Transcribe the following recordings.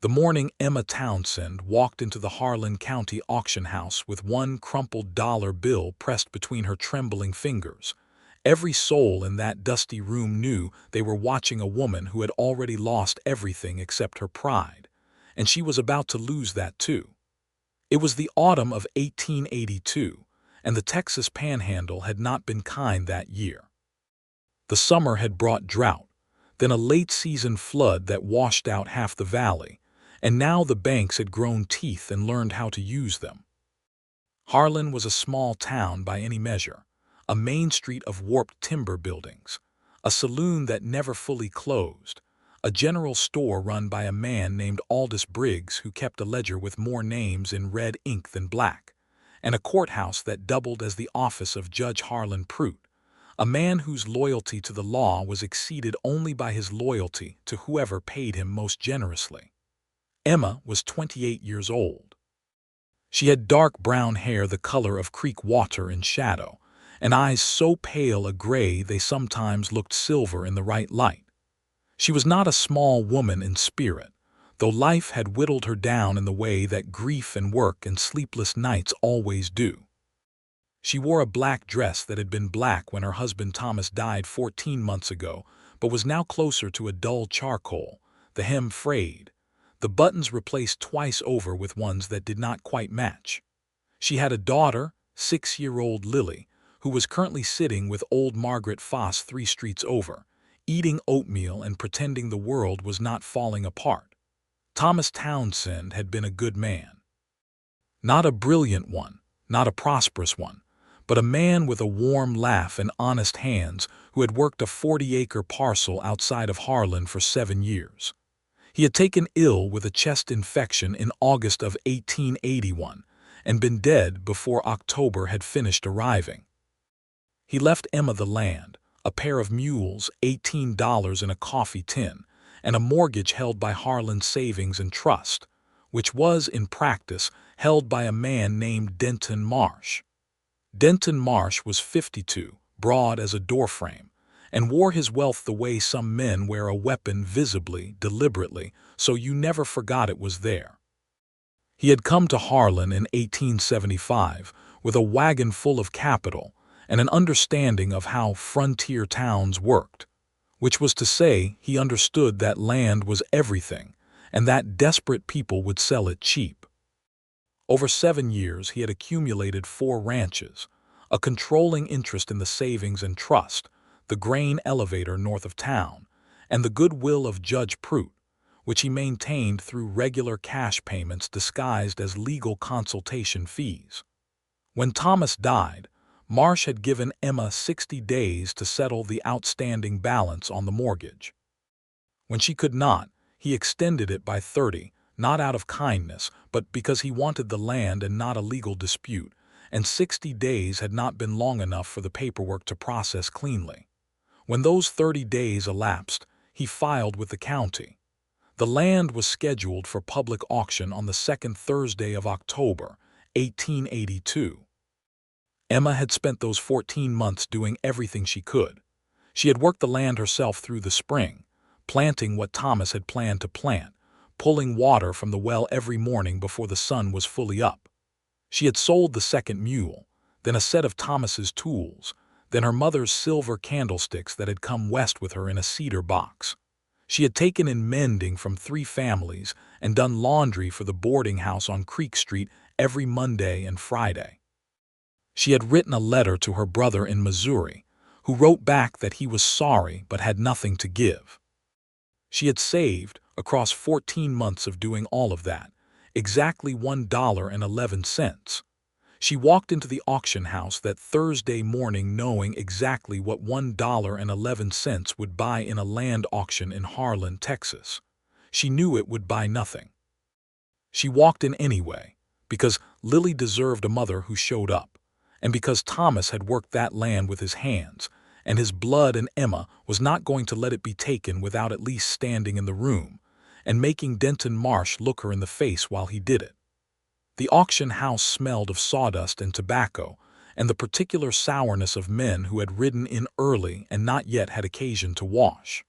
The morning Emma Townsend walked into the Harlan County auction house with one crumpled dollar bill pressed between her trembling fingers. Every soul in that dusty room knew they were watching a woman who had already lost everything except her pride, and she was about to lose that too. It was the autumn of 1882, and the Texas Panhandle had not been kind that year. The summer had brought drought, then a late-season flood that washed out half the valley, and now the banks had grown teeth and learned how to use them. Harlan was a small town by any measure, a main street of warped timber buildings, a saloon that never fully closed, a general store run by a man named Aldous Briggs who kept a ledger with more names in red ink than black, and a courthouse that doubled as the office of Judge Harlan Pruitt, a man whose loyalty to the law was exceeded only by his loyalty to whoever paid him most generously. Emma was 28 years old. She had dark brown hair the color of creek water in shadow, and eyes so pale a gray they sometimes looked silver in the right light. She was not a small woman in spirit, though life had whittled her down in the way that grief and work and sleepless nights always do. She wore a black dress that had been black when her husband Thomas died 14 months ago, but was now closer to a dull charcoal, the hem frayed, the buttons replaced twice over with ones that did not quite match. She had a daughter, 6-year-old Lily, who was currently sitting with old Margaret Foss 3 streets over, eating oatmeal and pretending the world was not falling apart. Thomas Townsend had been a good man. Not a brilliant one, not a prosperous one, but a man with a warm laugh and honest hands who had worked a 40-acre parcel outside of Harlan for 7 years. He had taken ill with a chest infection in August of 1881 and been dead before October had finished arriving. He left Emma the land, a pair of mules, $18 in a coffee tin, and a mortgage held by Harlan Savings and Trust, which was, in practice, held by a man named Denton Marsh. Denton Marsh was 52, broad as a doorframe, and wore his wealth the way some men wear a weapon visibly, deliberately, so you never forgot it was there. He had come to Harlan in 1875 with a wagon full of capital and an understanding of how frontier towns worked, which was to say he understood that land was everything and that desperate people would sell it cheap. Over 7 years he had accumulated 4 ranches, a controlling interest in the Savings and Trust, the grain elevator north of town, and the goodwill of Judge Pruitt, which he maintained through regular cash payments disguised as legal consultation fees. When Thomas died, Marsh had given Emma 60 days to settle the outstanding balance on the mortgage. When she could not, he extended it by 30, not out of kindness, but because he wanted the land and not a legal dispute, and 60 days had not been long enough for the paperwork to process cleanly. When those 30 days elapsed, he filed with the county. The land was scheduled for public auction on the 2nd Thursday of October, 1882. Emma had spent those 14 months doing everything she could. She had worked the land herself through the spring, planting what Thomas had planned to plant, pulling water from the well every morning before the sun was fully up. She had sold the second mule, then a set of Thomas's tools, then her mother's silver candlesticks that had come west with her in a cedar box. She had taken in mending from 3 families and done laundry for the boarding house on Creek Street every Monday and Friday. She had written a letter to her brother in Missouri, who wrote back that he was sorry but had nothing to give. She had saved, across 14 months of doing all of that, exactly $1.11. She walked into the auction house that Thursday morning knowing exactly what $1.11 would buy in a land auction in Harlan, Texas. She knew it would buy nothing. She walked in anyway, because Lily deserved a mother who showed up, and because Thomas had worked that land with his hands, and his blood, and Emma was not going to let it be taken without at least standing in the room and making Denton Marsh look her in the face while he did it. The auction house smelled of sawdust and tobacco, and the particular sourness of men who had ridden in early and not yet had occasion to wash.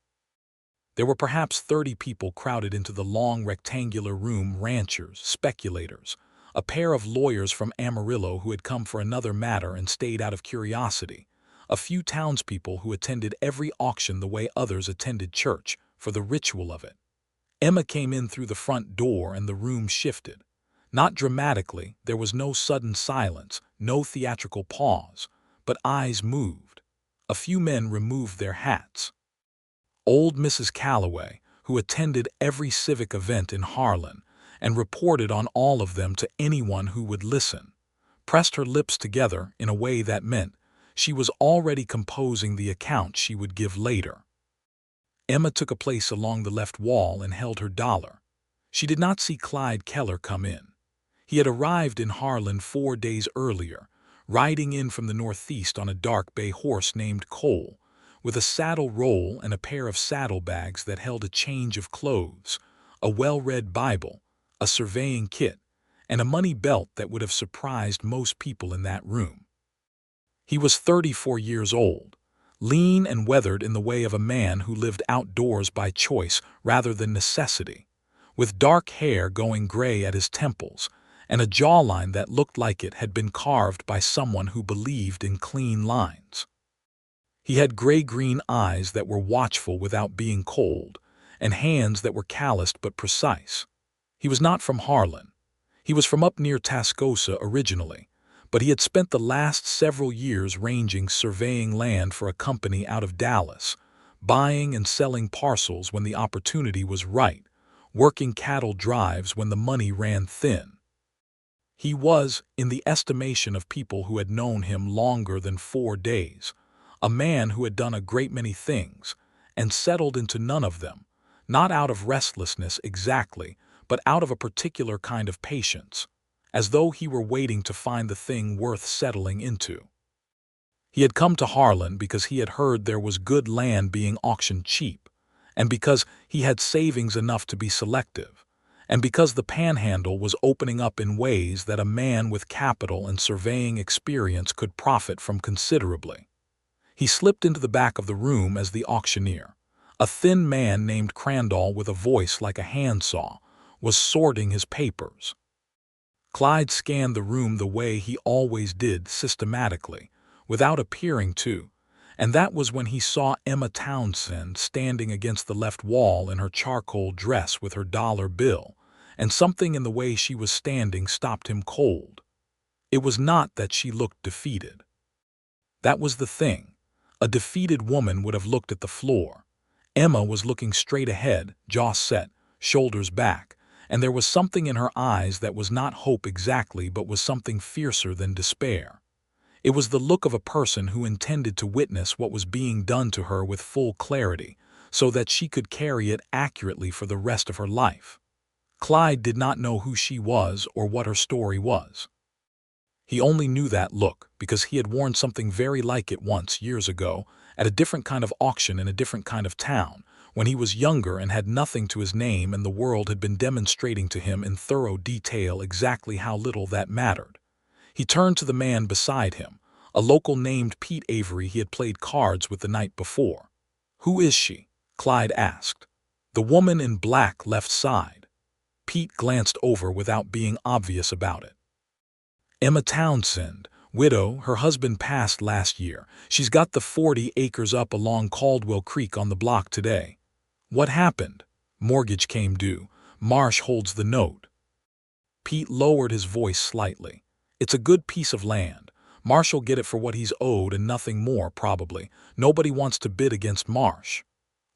There were perhaps 30 people crowded into the long rectangular room: ranchers, speculators, a pair of lawyers from Amarillo who had come for another matter and stayed out of curiosity, a few townspeople who attended every auction the way others attended church, for the ritual of it. Emma came in through the front door and the room shifted. Not dramatically, there was no sudden silence, no theatrical pause, but eyes moved. A few men removed their hats. Old Mrs. Calloway, who attended every civic event in Harlan and reported on all of them to anyone who would listen, pressed her lips together in a way that meant she was already composing the account she would give later. Emma took a place along the left wall and held her dollar. She did not see Clyde Keller come in. He had arrived in Harlan 4 days earlier, riding in from the northeast on a dark bay horse named Cole, with a saddle roll and a pair of saddlebags that held a change of clothes, a well-read Bible, a surveying kit, and a money belt that would have surprised most people in that room. He was 34 years old, lean and weathered in the way of a man who lived outdoors by choice rather than necessity, with dark hair going gray at his temples and a jawline that looked like it had been carved by someone who believed in clean lines. He had gray-green eyes that were watchful without being cold, and hands that were calloused but precise. He was not from Harlan. He was from up near Tascosa originally, but he had spent the last several years ranging surveying land for a company out of Dallas, buying and selling parcels when the opportunity was right, working cattle drives when the money ran thin. He was, in the estimation of people who had known him longer than 4 days, a man who had done a great many things and settled into none of them, not out of restlessness exactly, but out of a particular kind of patience, as though he were waiting to find the thing worth settling into. He had come to Harlan because he had heard there was good land being auctioned cheap, and because he had savings enough to be selective, and because the Panhandle was opening up in ways that a man with capital and surveying experience could profit from considerably. He slipped into the back of the room as the auctioneer, a thin man named Crandall with a voice like a handsaw, was sorting his papers. Clyde scanned the room the way he always did, systematically, without appearing to, and that was when he saw Emma Townsend standing against the left wall in her charcoal dress with her dollar bill, and something in the way she was standing stopped him cold. It was not that she looked defeated. That was the thing. A defeated woman would have looked at the floor. Emma was looking straight ahead, jaw set, shoulders back, and there was something in her eyes that was not hope exactly but was something fiercer than despair. It was the look of a person who intended to witness what was being done to her with full clarity, so that she could carry it accurately for the rest of her life. Clyde did not know who she was or what her story was. He only knew that look because he had worn something very like it once, years ago, at a different kind of auction in a different kind of town, when he was younger and had nothing to his name and the world had been demonstrating to him in thorough detail exactly how little that mattered. He turned to the man beside him, a local named Pete Avery he had played cards with the night before. "Who is she?" Clyde asked. "The woman in black, left side." Pete glanced over without being obvious about it. "Emma Townsend, widow, her husband passed last year. She's got the 40 acres up along Caldwell Creek on the block today." "What happened?" "Mortgage came due. Marsh holds the note." Pete lowered his voice slightly. "It's a good piece of land. Marsh'll get it for what he's owed and nothing more, probably. Nobody wants to bid against Marsh."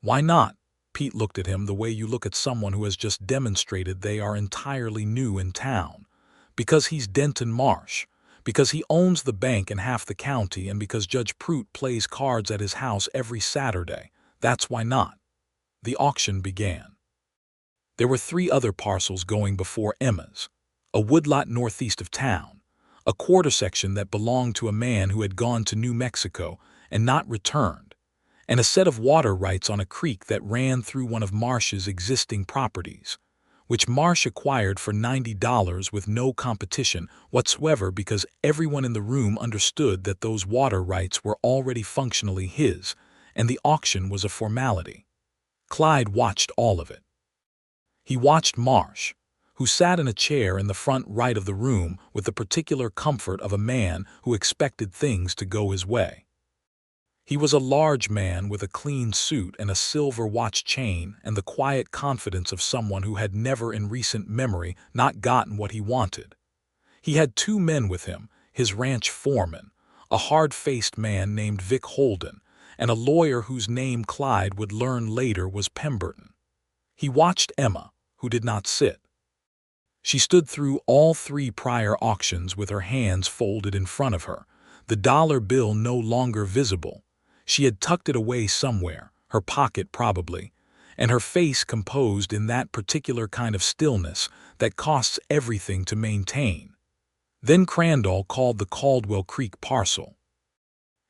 "Why not?" Pete looked at him the way you look at someone who has just demonstrated they are entirely new in town. "Because he's Denton Marsh. Because he owns the bank and half the county, and because Judge Prout plays cards at his house every Saturday. That's why not." The auction began. There were 3 other parcels going before Emma's. A woodlot northeast of town, a quarter section that belonged to a man who had gone to New Mexico and not returned, and a set of water rights on a creek that ran through one of Marsh's existing properties, which Marsh acquired for $90 with no competition whatsoever because everyone in the room understood that those water rights were already functionally his, and the auction was a formality. Clyde watched all of it. He watched Marsh, who sat in a chair in the front right of the room with the particular comfort of a man who expected things to go his way. He was a large man with a clean suit and a silver watch chain and the quiet confidence of someone who had never in recent memory not gotten what he wanted. He had two men with him, his ranch foreman, a hard-faced man named Vic Holden, and a lawyer whose name Clyde would learn later was Pemberton. He watched Emma, who did not sit. She stood through all three prior auctions with her hands folded in front of her, the dollar bill no longer visible. She had tucked it away somewhere, her pocket probably, and her face composed in that particular kind of stillness that costs everything to maintain. Then Crandall called the Caldwell Creek parcel.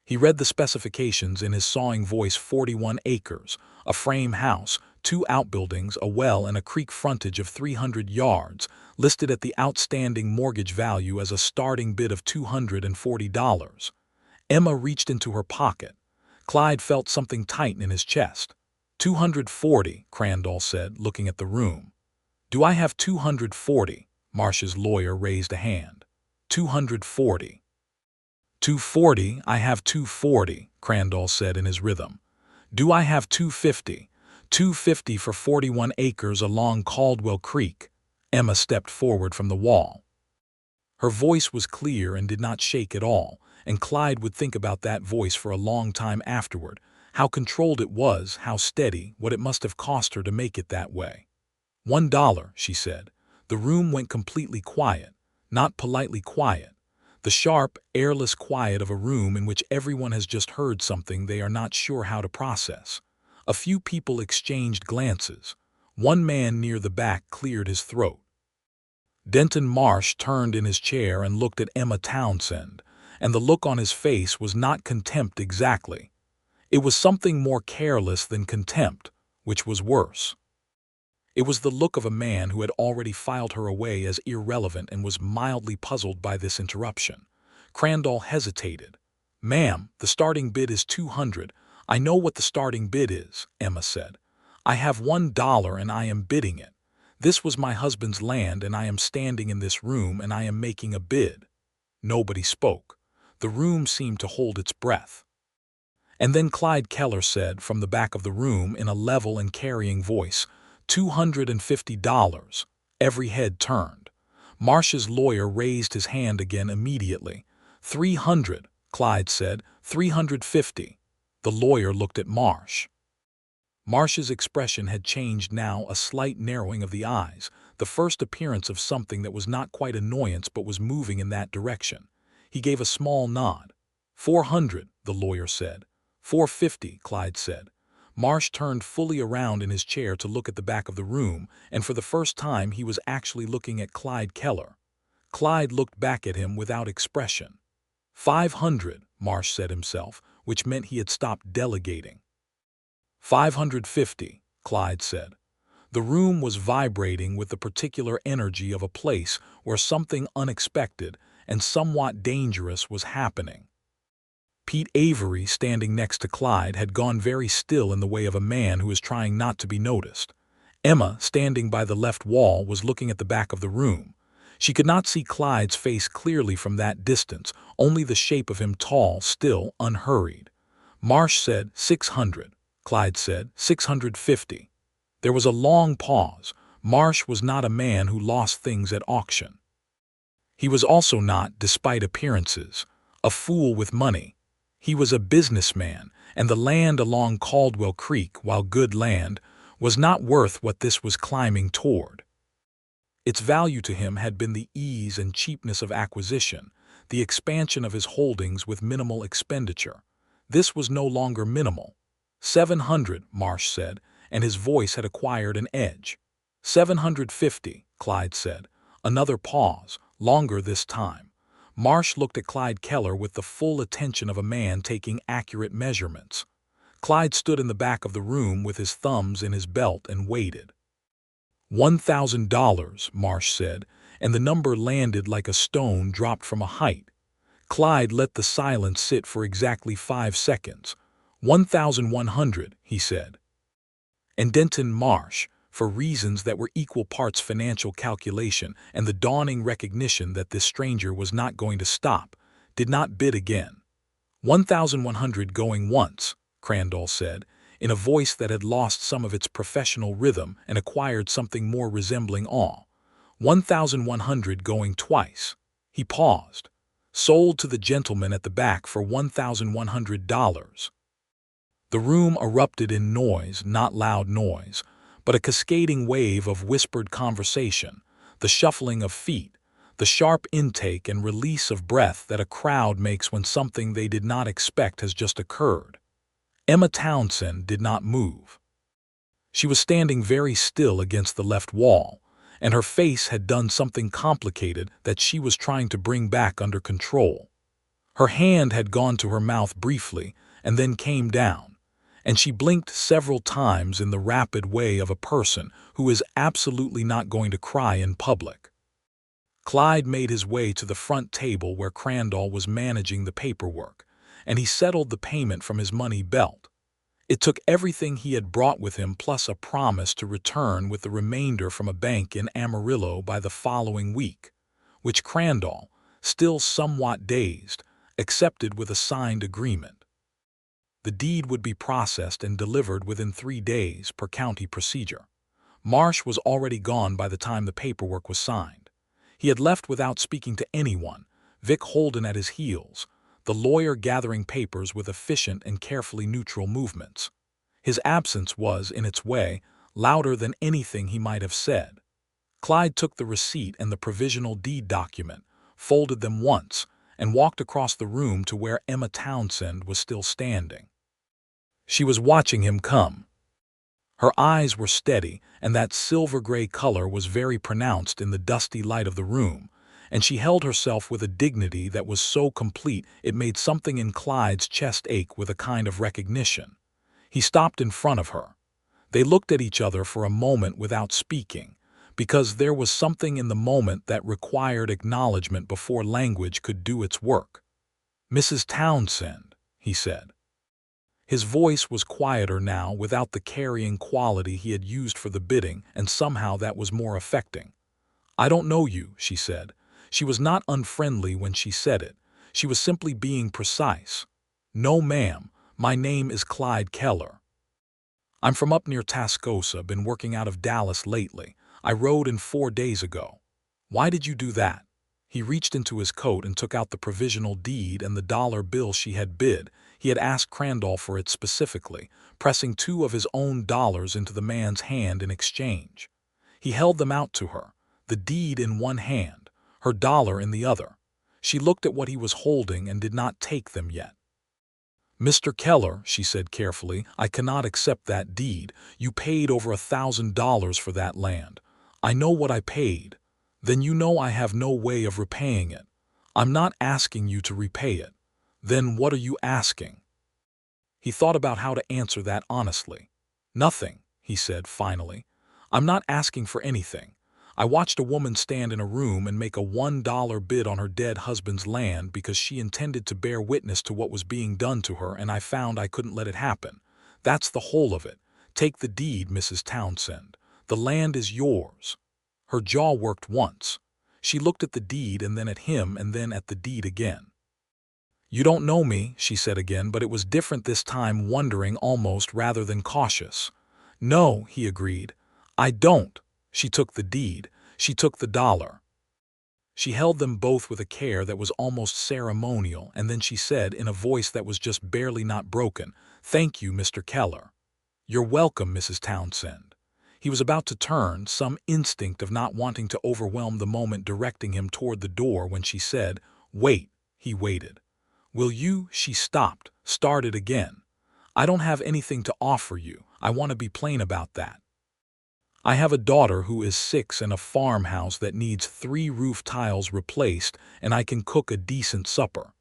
He read the specifications in his sawing voice: 41 acres, a frame house, 2 outbuildings, a well, and a creek frontage of 300 yards, listed at the outstanding mortgage value as a starting bid of $240. Emma reached into her pocket. Clyde felt something tighten in his chest. 240, Crandall said, looking at the room. Do I have 240? Marsh's lawyer raised a hand. 240. 240, I have 240, Crandall said in his rhythm. Do I have 250? 250 for 41 acres along Caldwell Creek. Emma stepped forward from the wall. Her voice was clear and did not shake at all, and Clyde would think about that voice for a long time afterward, how controlled it was, how steady, what it must have cost her to make it that way. $1, she said. The room went completely quiet, not politely quiet. The sharp, airless quiet of a room in which everyone has just heard something they are not sure how to process. A few people exchanged glances. One man near the back cleared his throat. Denton Marsh turned in his chair and looked at Emma Townsend, and the look on his face was not contempt exactly. It was something more careless than contempt, which was worse. It was the look of a man who had already filed her away as irrelevant and was mildly puzzled by this interruption. Crandall hesitated. Ma'am, the starting bid is 200. I know what the starting bid is, Emma said. I have $1 and I am bidding it. This was my husband's land and I am standing in this room and I am making a bid. Nobody spoke. The room seemed to hold its breath. And then Clyde Keller said from the back of the room in a level and carrying voice, $250. Every head turned. Marsh's lawyer raised his hand again immediately. 300, Clyde said. 350. The lawyer looked at Marsh. Marsh's expression had changed now, a slight narrowing of the eyes, the first appearance of something that was not quite annoyance but was moving in that direction. He gave a small nod. 400, the lawyer said. 450, Clyde said. Marsh turned fully around in his chair to look at the back of the room, and for the first time he was actually looking at Clyde Keller. Clyde looked back at him without expression. 500, Marsh said himself, which meant he had stopped delegating. 550, Clyde said. The room was vibrating with the particular energy of a place where something unexpected and somewhat dangerous was happening. Pete Avery, standing next to Clyde, had gone very still in the way of a man who is trying not to be noticed. Emma, standing by the left wall, was looking at the back of the room. She could not see Clyde's face clearly from that distance, only the shape of him, tall, still, unhurried. Marsh said, 600. Clyde said, 650. There was a long pause. Marsh was not a man who lost things at auction. He was also not, despite appearances, a fool with money. He was a businessman, and the land along Caldwell Creek, while good land, was not worth what this was climbing toward. Its value to him had been the ease and cheapness of acquisition, the expansion of his holdings with minimal expenditure. This was no longer minimal. 700, Marsh said, and his voice had acquired an edge. 750, Clyde said. Another pause, longer this time. Marsh looked at Clyde Keller with the full attention of a man taking accurate measurements. Clyde stood in the back of the room with his thumbs in his belt and waited. $1,000, Marsh said, and the number landed like a stone dropped from a height. Clyde let the silence sit for exactly 5 seconds. 1,100, he said. And Denton Marsh, for reasons that were equal parts financial calculation and the dawning recognition that this stranger was not going to stop, did not bid again. 1,100 going once, Crandall said, in a voice that had lost some of its professional rhythm and acquired something more resembling awe. 1,100 going twice. He paused. Sold to the gentleman at the back for $1,100. The room erupted in noise, not loud noise, but a cascading wave of whispered conversation, the shuffling of feet, the sharp intake and release of breath that a crowd makes when something they did not expect has just occurred. Emma Townsend did not move. She was standing very still against the left wall, and her face had done something complicated that she was trying to bring back under control. Her hand had gone to her mouth briefly and then came down, and she blinked several times in the rapid way of a person who is absolutely not going to cry in public. Clyde made his way to the front table where Crandall was managing the paperwork, and he settled the payment from his money belt. It took everything he had brought with him plus a promise to return with the remainder from a bank in Amarillo by the following week, which Crandall, still somewhat dazed, accepted with a signed agreement. The deed would be processed and delivered within 3 days per county procedure. Marsh was already gone by the time the paperwork was signed. He had left without speaking to anyone, Vic Holden at his heels, the lawyer gathering papers with efficient and carefully neutral movements. His absence was, in its way, louder than anything he might have said. Clyde took the receipt and the provisional deed document, folded them once, and walked across the room to where Emma Townsend was still standing. She was watching him come. Her eyes were steady, and that silver-gray color was very pronounced in the dusty light of the room, and she held herself with a dignity that was so complete it made something in Clyde's chest ache with a kind of recognition. He stopped in front of her. They looked at each other for a moment without speaking, because there was something in the moment that required acknowledgement before language could do its work. "Mrs. Townsend," he said. His voice was quieter now, without the carrying quality he had used for the bidding, and somehow that was more affecting. "I don't know you," she said. She was not unfriendly when she said it. She was simply being precise. "No, ma'am. My name is Clyde Keller. I'm from up near Tascosa, been working out of Dallas lately. I rode in 4 days ago." "Why did you do that?" He reached into his coat and took out the provisional deed and the dollar bill she had bid. He had asked Crandall for it specifically, pressing 2 of his own dollars into the man's hand in exchange. He held them out to her, the deed in one hand, her dollar in the other. She looked at what he was holding and did not take them yet. "Mr. Keller," she said carefully, "I cannot accept that deed. You paid over $1,000 for that land." "I know what I paid." "Then you know I have no way of repaying it." "I'm not asking you to repay it." "Then what are you asking?" He thought about how to answer that honestly. "Nothing," he said finally. "I'm not asking for anything. I watched a woman stand in a room and make a $1 bid on her dead husband's land because she intended to bear witness to what was being done to her, and I found I couldn't let it happen. That's the whole of it. Take the deed, Mrs. Townsend. The land is yours." Her jaw worked once. She looked at the deed and then at him and then at the deed again. "You don't know me," she said again, but it was different this time, wondering almost rather than cautious. "No," he agreed. "I don't." She took the deed. She took the dollar. She held them both with a care that was almost ceremonial, and then she said in a voice that was just barely not broken, "Thank you, Mr. Keller." "You're welcome, Mrs. Townsend." He was about to turn, some instinct of not wanting to overwhelm the moment directing him toward the door, when she said, "Wait." He waited. "Will you?" She stopped, started again. "I don't have anything to offer you. I want to be plain about that. I have a daughter who is 6 and a farmhouse that needs 3 roof tiles replaced, and I can cook a decent supper.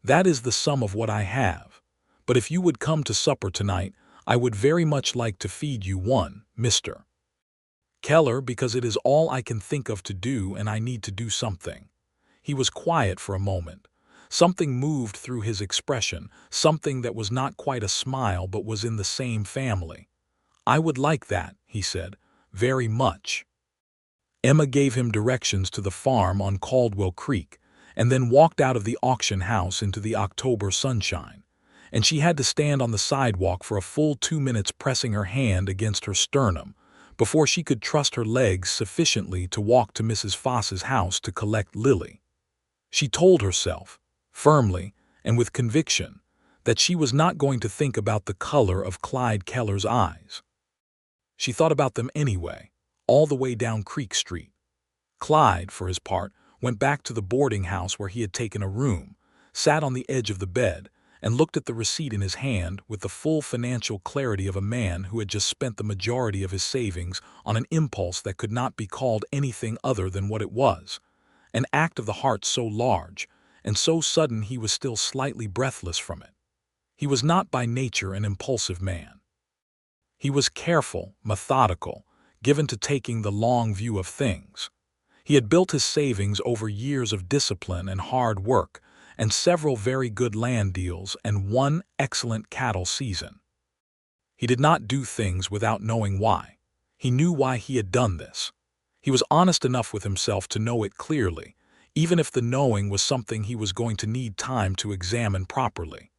That is the sum of what I have. But if you would come to supper tonight, I would very much like to feed you one, Mr. Keller, because it is all I can think of to do, and I need to do something." He was quiet for a moment. Something moved through his expression, something that was not quite a smile but was in the same family. "I would like that," he said, "very much." Emma gave him directions to the farm on Caldwell Creek, and then walked out of the auction house into the October sunshine, and she had to stand on the sidewalk for a full 2 minutes pressing her hand against her sternum before she could trust her legs sufficiently to walk to Mrs. Foss's house to collect Lily. She told herself, firmly and with conviction, that she was not going to think about the color of Clyde Keller's eyes. She thought about them anyway, all the way down Creek Street. Clyde, for his part, went back to the boarding house where he had taken a room, sat on the edge of the bed, and looked at the receipt in his hand with the full financial clarity of a man who had just spent the majority of his savings on an impulse that could not be called anything other than what it was, an act of the heart so large and so sudden he was still slightly breathless from it. He was not by nature an impulsive man. He was careful, methodical, given to taking the long view of things. He had built his savings over years of discipline and hard work, and several very good land deals and one excellent cattle season. He did not do things without knowing why. He knew why he had done this. He was honest enough with himself to know it clearly, even if the knowing was something he was going to need time to examine properly.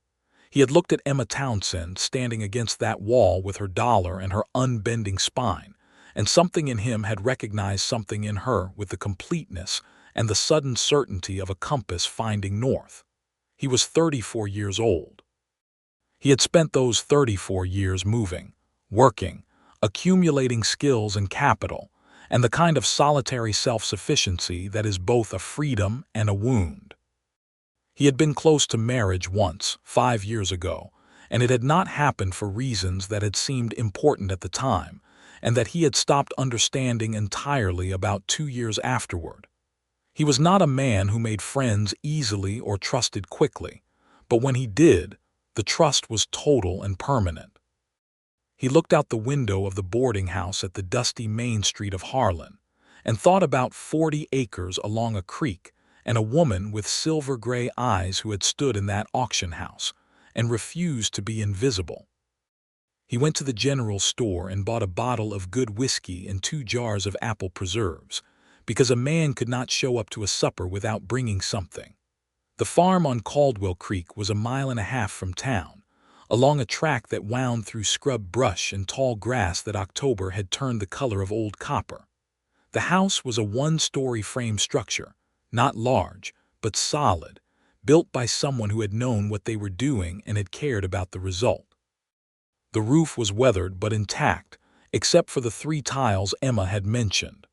He had looked at Emma Townsend standing against that wall with her dollar and her unbending spine, and something in him had recognized something in her with the completeness and the sudden certainty of a compass finding north. He was 34 years old. He had spent those 34 years moving, working, accumulating skills and capital, and the kind of solitary self-sufficiency that is both a freedom and a wound. He had been close to marriage once, 5 years ago, and it had not happened for reasons that had seemed important at the time, and that he had stopped understanding entirely about 2 years afterward. He was not a man who made friends easily or trusted quickly, but when he did, the trust was total and permanent. He looked out the window of the boarding house at the dusty main street of Harlan, and thought about 40 acres along a creek and a woman with silver-gray eyes who had stood in that auction house and refused to be invisible. He went to the general store and bought a bottle of good whiskey and 2 jars of apple preserves, because a man could not show up to a supper without bringing something. The farm on Caldwell Creek was 1.5 miles from town, along a track that wound through scrub brush and tall grass that October had turned the color of old copper. The house was a 1-story frame structure, not large, but solid, built by someone who had known what they were doing and had cared about the result. The roof was weathered but intact, except for the 3 tiles Emma had mentioned.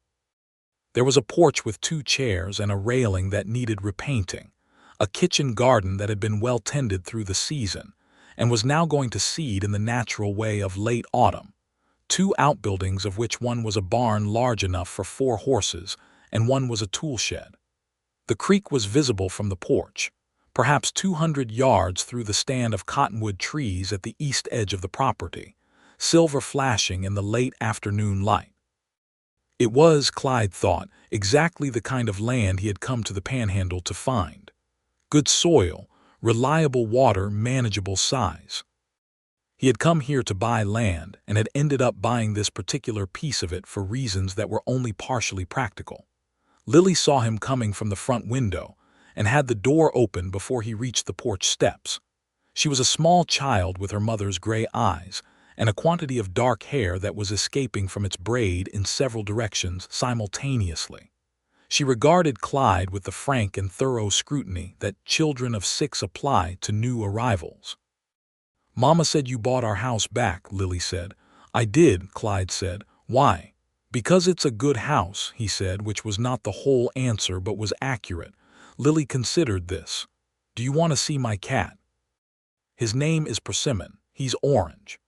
There was a porch with 2 chairs and a railing that needed repainting, a kitchen garden that had been well tended through the season, and was now going to seed in the natural way of late autumn, 2 outbuildings of which one was a barn large enough for 4 horses and one was a tool shed. The creek was visible from the porch, perhaps 200 yards through the stand of cottonwood trees at the east edge of the property, silver flashing in the late afternoon light. It was, Clyde thought, exactly the kind of land he had come to the Panhandle to find. Good soil, reliable water, manageable size. He had come here to buy land and had ended up buying this particular piece of it for reasons that were only partially practical. Lily saw him coming from the front window and had the door open before he reached the porch steps. She was a small child with her mother's gray eyes and a quantity of dark hair that was escaping from its braid in several directions simultaneously. She regarded Clyde with the frank and thorough scrutiny that children of 6 apply to new arrivals. "Mama said you bought our house back," Lily said. "I did," Clyde said. "Why?" "Because it's a good house," he said, which was not the whole answer but was accurate. Lily considered this. "Do you want to see my cat? His name is Persimmon. He's orange.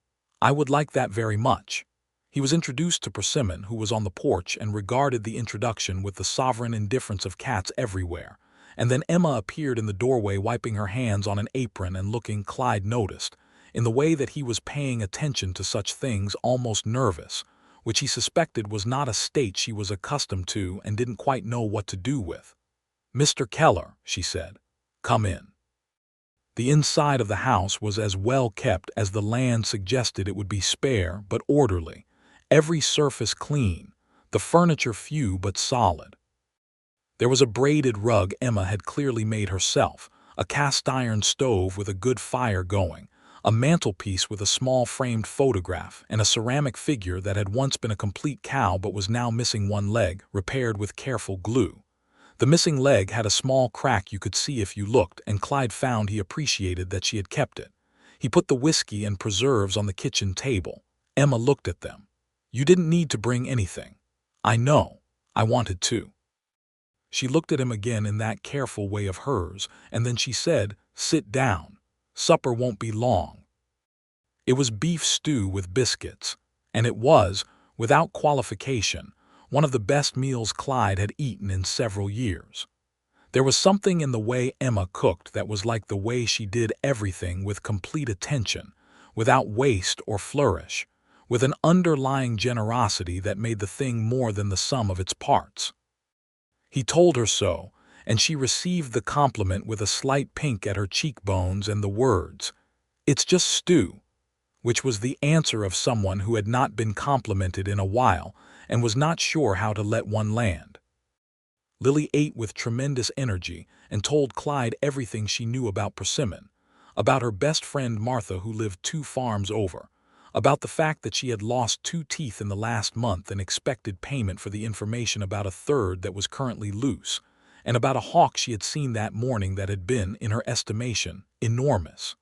I would like that very much." He was introduced to Persimmon, who was on the porch and regarded the introduction with the sovereign indifference of cats everywhere, and then Emma appeared in the doorway wiping her hands on an apron and looking, Clyde noticed, in the way that he was paying attention to such things, almost nervous, which he suspected was not a state she was accustomed to and didn't quite know what to do with. "Mr. Keller," she said, "come in." The inside of the house was as well kept as the land suggested it would be, spare but orderly, every surface clean, the furniture few but solid. There was a braided rug Emma had clearly made herself, a cast-iron stove with a good fire going, a mantelpiece with a small framed photograph, and a ceramic figure that had once been a complete cow but was now missing one leg, repaired with careful glue. The missing leg had a small crack you could see if you looked, and Clyde found he appreciated that she had kept it. He put the whiskey and preserves on the kitchen table. Emma looked at them. "You didn't need to bring anything." "I know. I wanted to." She looked at him again in that careful way of hers, and then she said, "Sit down. Supper won't be long." It was beef stew with biscuits, and it was, without qualification, one of the best meals Clyde had eaten in several years. There was something in the way Emma cooked that was like the way she did everything, with complete attention, without waste or flourish, with an underlying generosity that made the thing more than the sum of its parts. He told her so, and she received the compliment with a slight pink at her cheekbones and the words, "It's just stew," which was the answer of someone who had not been complimented in a while and was not sure how to let one land. Lily ate with tremendous energy and told Clyde everything she knew about Persimmon, about her best friend Martha who lived 2 farms over, about the fact that she had lost 2 teeth in the last month and expected payment for the information about a third that was currently loose, and about a hawk she had seen that morning that had been, in her estimation, enormous.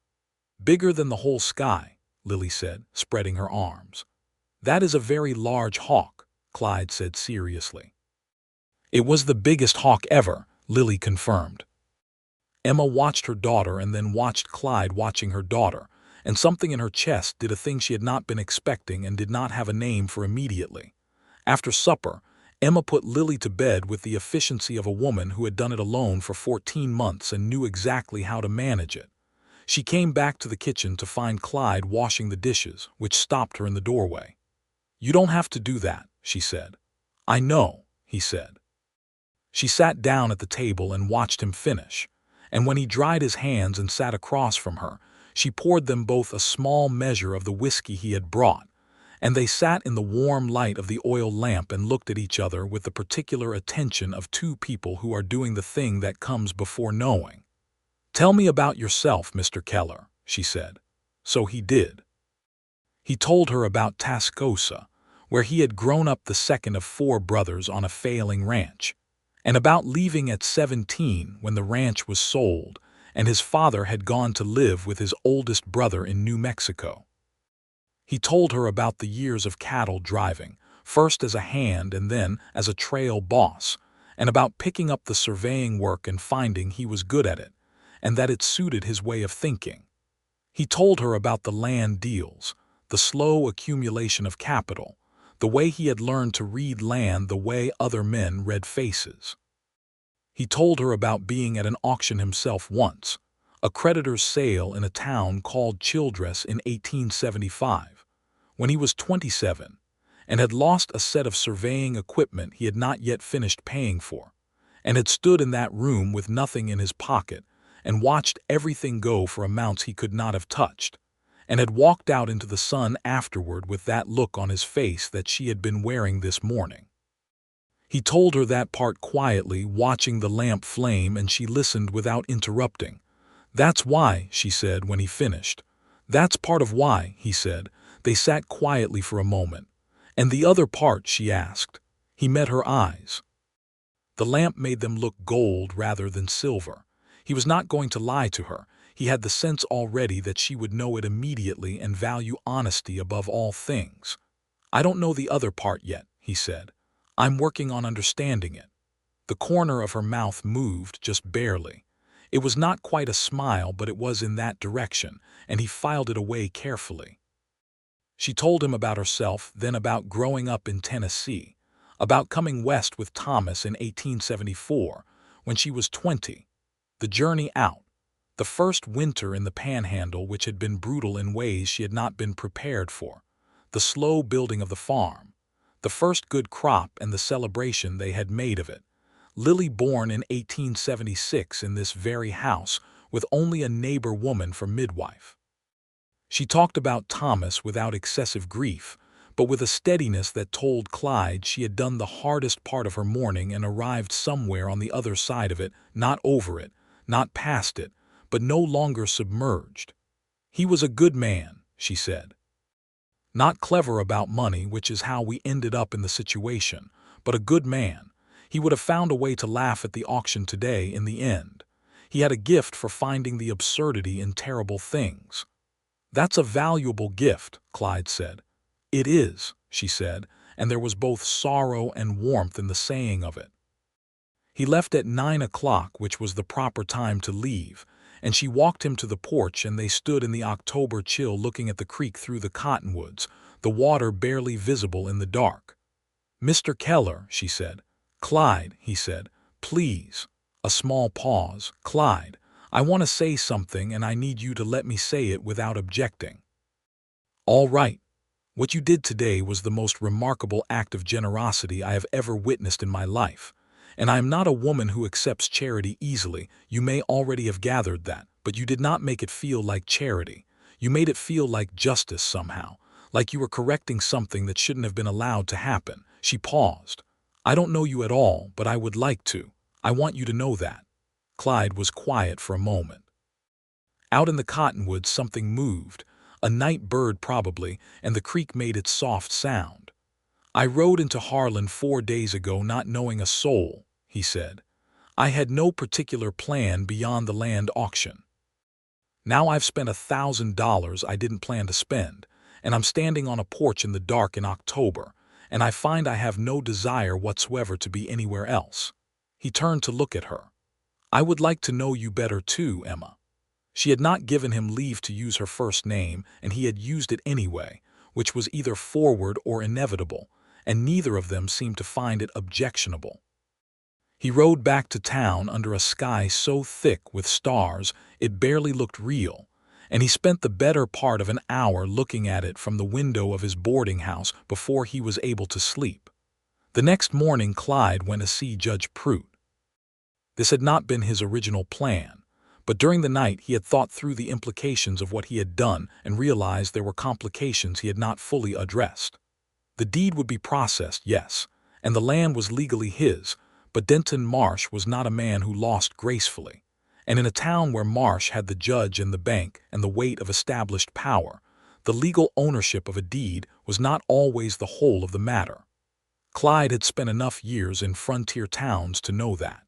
"Bigger than the whole sky," Lily said, spreading her arms. "That is a very large hawk," Clyde said seriously. "It was the biggest hawk ever," Lily confirmed. Emma watched her daughter and then watched Clyde watching her daughter, and something in her chest did a thing she had not been expecting and did not have a name for immediately. After supper, Emma put Lily to bed with the efficiency of a woman who had done it alone for 14 months and knew exactly how to manage it. She came back to the kitchen to find Clyde washing the dishes, which stopped her in the doorway. "You don't have to do that," she said. "I know," he said. She sat down at the table and watched him finish, and when he dried his hands and sat across from her, she poured them both a small measure of the whiskey he had brought, and they sat in the warm light of the oil lamp and looked at each other with the particular attention of 2 people who are doing the thing that comes before knowing. "Tell me about yourself, Mr. Keller," she said. So he did. He told her about Tascosa, where he had grown up the second of 4 brothers on a failing ranch, and about leaving at 17 when the ranch was sold and his father had gone to live with his oldest brother in New Mexico. He told her about the years of cattle driving, first as a hand and then as a trail boss, and about picking up the surveying work and finding he was good at it, and that it suited his way of thinking. He told her about the land deals, the slow accumulation of capital, the way he had learned to read land the way other men read faces. He told her about being at an auction himself once, a creditor's sale in a town called Childress in 1875, when he was 27, and had lost a set of surveying equipment he had not yet finished paying for, and had stood in that room with nothing in his pocket and watched everything go for amounts he could not have touched, and had walked out into the sun afterward with that look on his face that she had been wearing this morning. He told her that part quietly, watching the lamp flame, and she listened without interrupting. "That's why," she said when he finished. "That's part of why," he said. They sat quietly for a moment. "And the other part?" she asked. He met her eyes. The lamp made them look gold rather than silver. He was not going to lie to her. He had the sense already that she would know it immediately and value honesty above all things. "I don't know the other part yet," he said. "I'm working on understanding it." The corner of her mouth moved, just barely. It was not quite a smile, but it was in that direction, and he filed it away carefully. She told him about herself, then about growing up in Tennessee, about coming west with Thomas in 1874, when she was 20, the journey out, the first winter in the Panhandle which had been brutal in ways she had not been prepared for, the slow building of the farm, the first good crop and the celebration they had made of it. Lily born in 1876 in this very house, with only a neighbor woman for midwife. She talked about Thomas without excessive grief, but with a steadiness that told Clyde she had done the hardest part of her mourning and arrived somewhere on the other side of it, not over it, not past it, but no longer submerged. He was a good man, she said. Not clever about money, which is how we ended up in the situation, but a good man. He would have found a way to laugh at the auction today in the end. He had a gift for finding the absurdity in terrible things. That's a valuable gift, Clyde said. It is, she said, and there was both sorrow and warmth in the saying of it. He left at 9 o'clock, which was the proper time to leave, and she walked him to the porch and they stood in the October chill looking at the creek through the cottonwoods, the water barely visible in the dark. "Mr. Keller," she said. "Clyde," he said, "please." A small pause. "Clyde, I want to say something and I need you to let me say it without objecting." "All right. What you did today was the most remarkable act of generosity I have ever witnessed in my life. And I am not a woman who accepts charity easily. You may already have gathered that, but you did not make it feel like charity. You made it feel like justice somehow, like you were correcting something that shouldn't have been allowed to happen." She paused. "I don't know you at all, but I would like to. I want you to know that." Clyde was quiet for a moment. Out in the cottonwoods something moved, a night bird probably, and the creek made its soft sound. "I rode into Harlan 4 days ago not knowing a soul," he said. "I had no particular plan beyond the land auction. Now I've spent $1,000 I didn't plan to spend, and I'm standing on a porch in the dark in October, and I find I have no desire whatsoever to be anywhere else." He turned to look at her. "I would like to know you better too, Emma." She had not given him leave to use her first name, and he had used it anyway, which was either forward or inevitable, and neither of them seemed to find it objectionable. He rode back to town under a sky so thick with stars it barely looked real, and he spent the better part of an hour looking at it from the window of his boarding house before he was able to sleep. The next morning Clyde went to see Judge Pruitt. This had not been his original plan, but during the night he had thought through the implications of what he had done and realized there were complications he had not fully addressed. The deed would be processed, yes, and the land was legally his, but Denton Marsh was not a man who lost gracefully. And in a town where Marsh had the judge and the bank and the weight of established power, the legal ownership of a deed was not always the whole of the matter. Clyde had spent enough years in frontier towns to know that.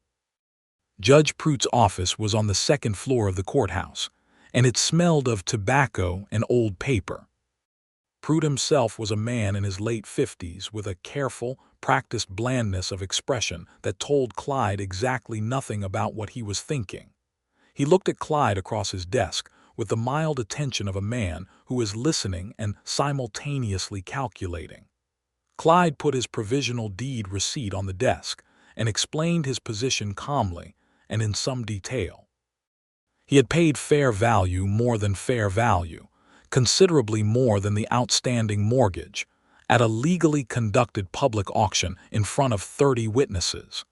Judge Pruitt's office was on the second floor of the courthouse, and it smelled of tobacco and old paper. Pruitt himself was a man in his late 50s with a careful, practiced blandness of expression that told Clyde exactly nothing about what he was thinking. He looked at Clyde across his desk with the mild attention of a man who is listening and simultaneously calculating. Clyde put his provisional deed receipt on the desk and explained his position calmly and in some detail. He had paid fair value more than fair value, considerably more than the outstanding mortgage, at a legally conducted public auction in front of 30 witnesses.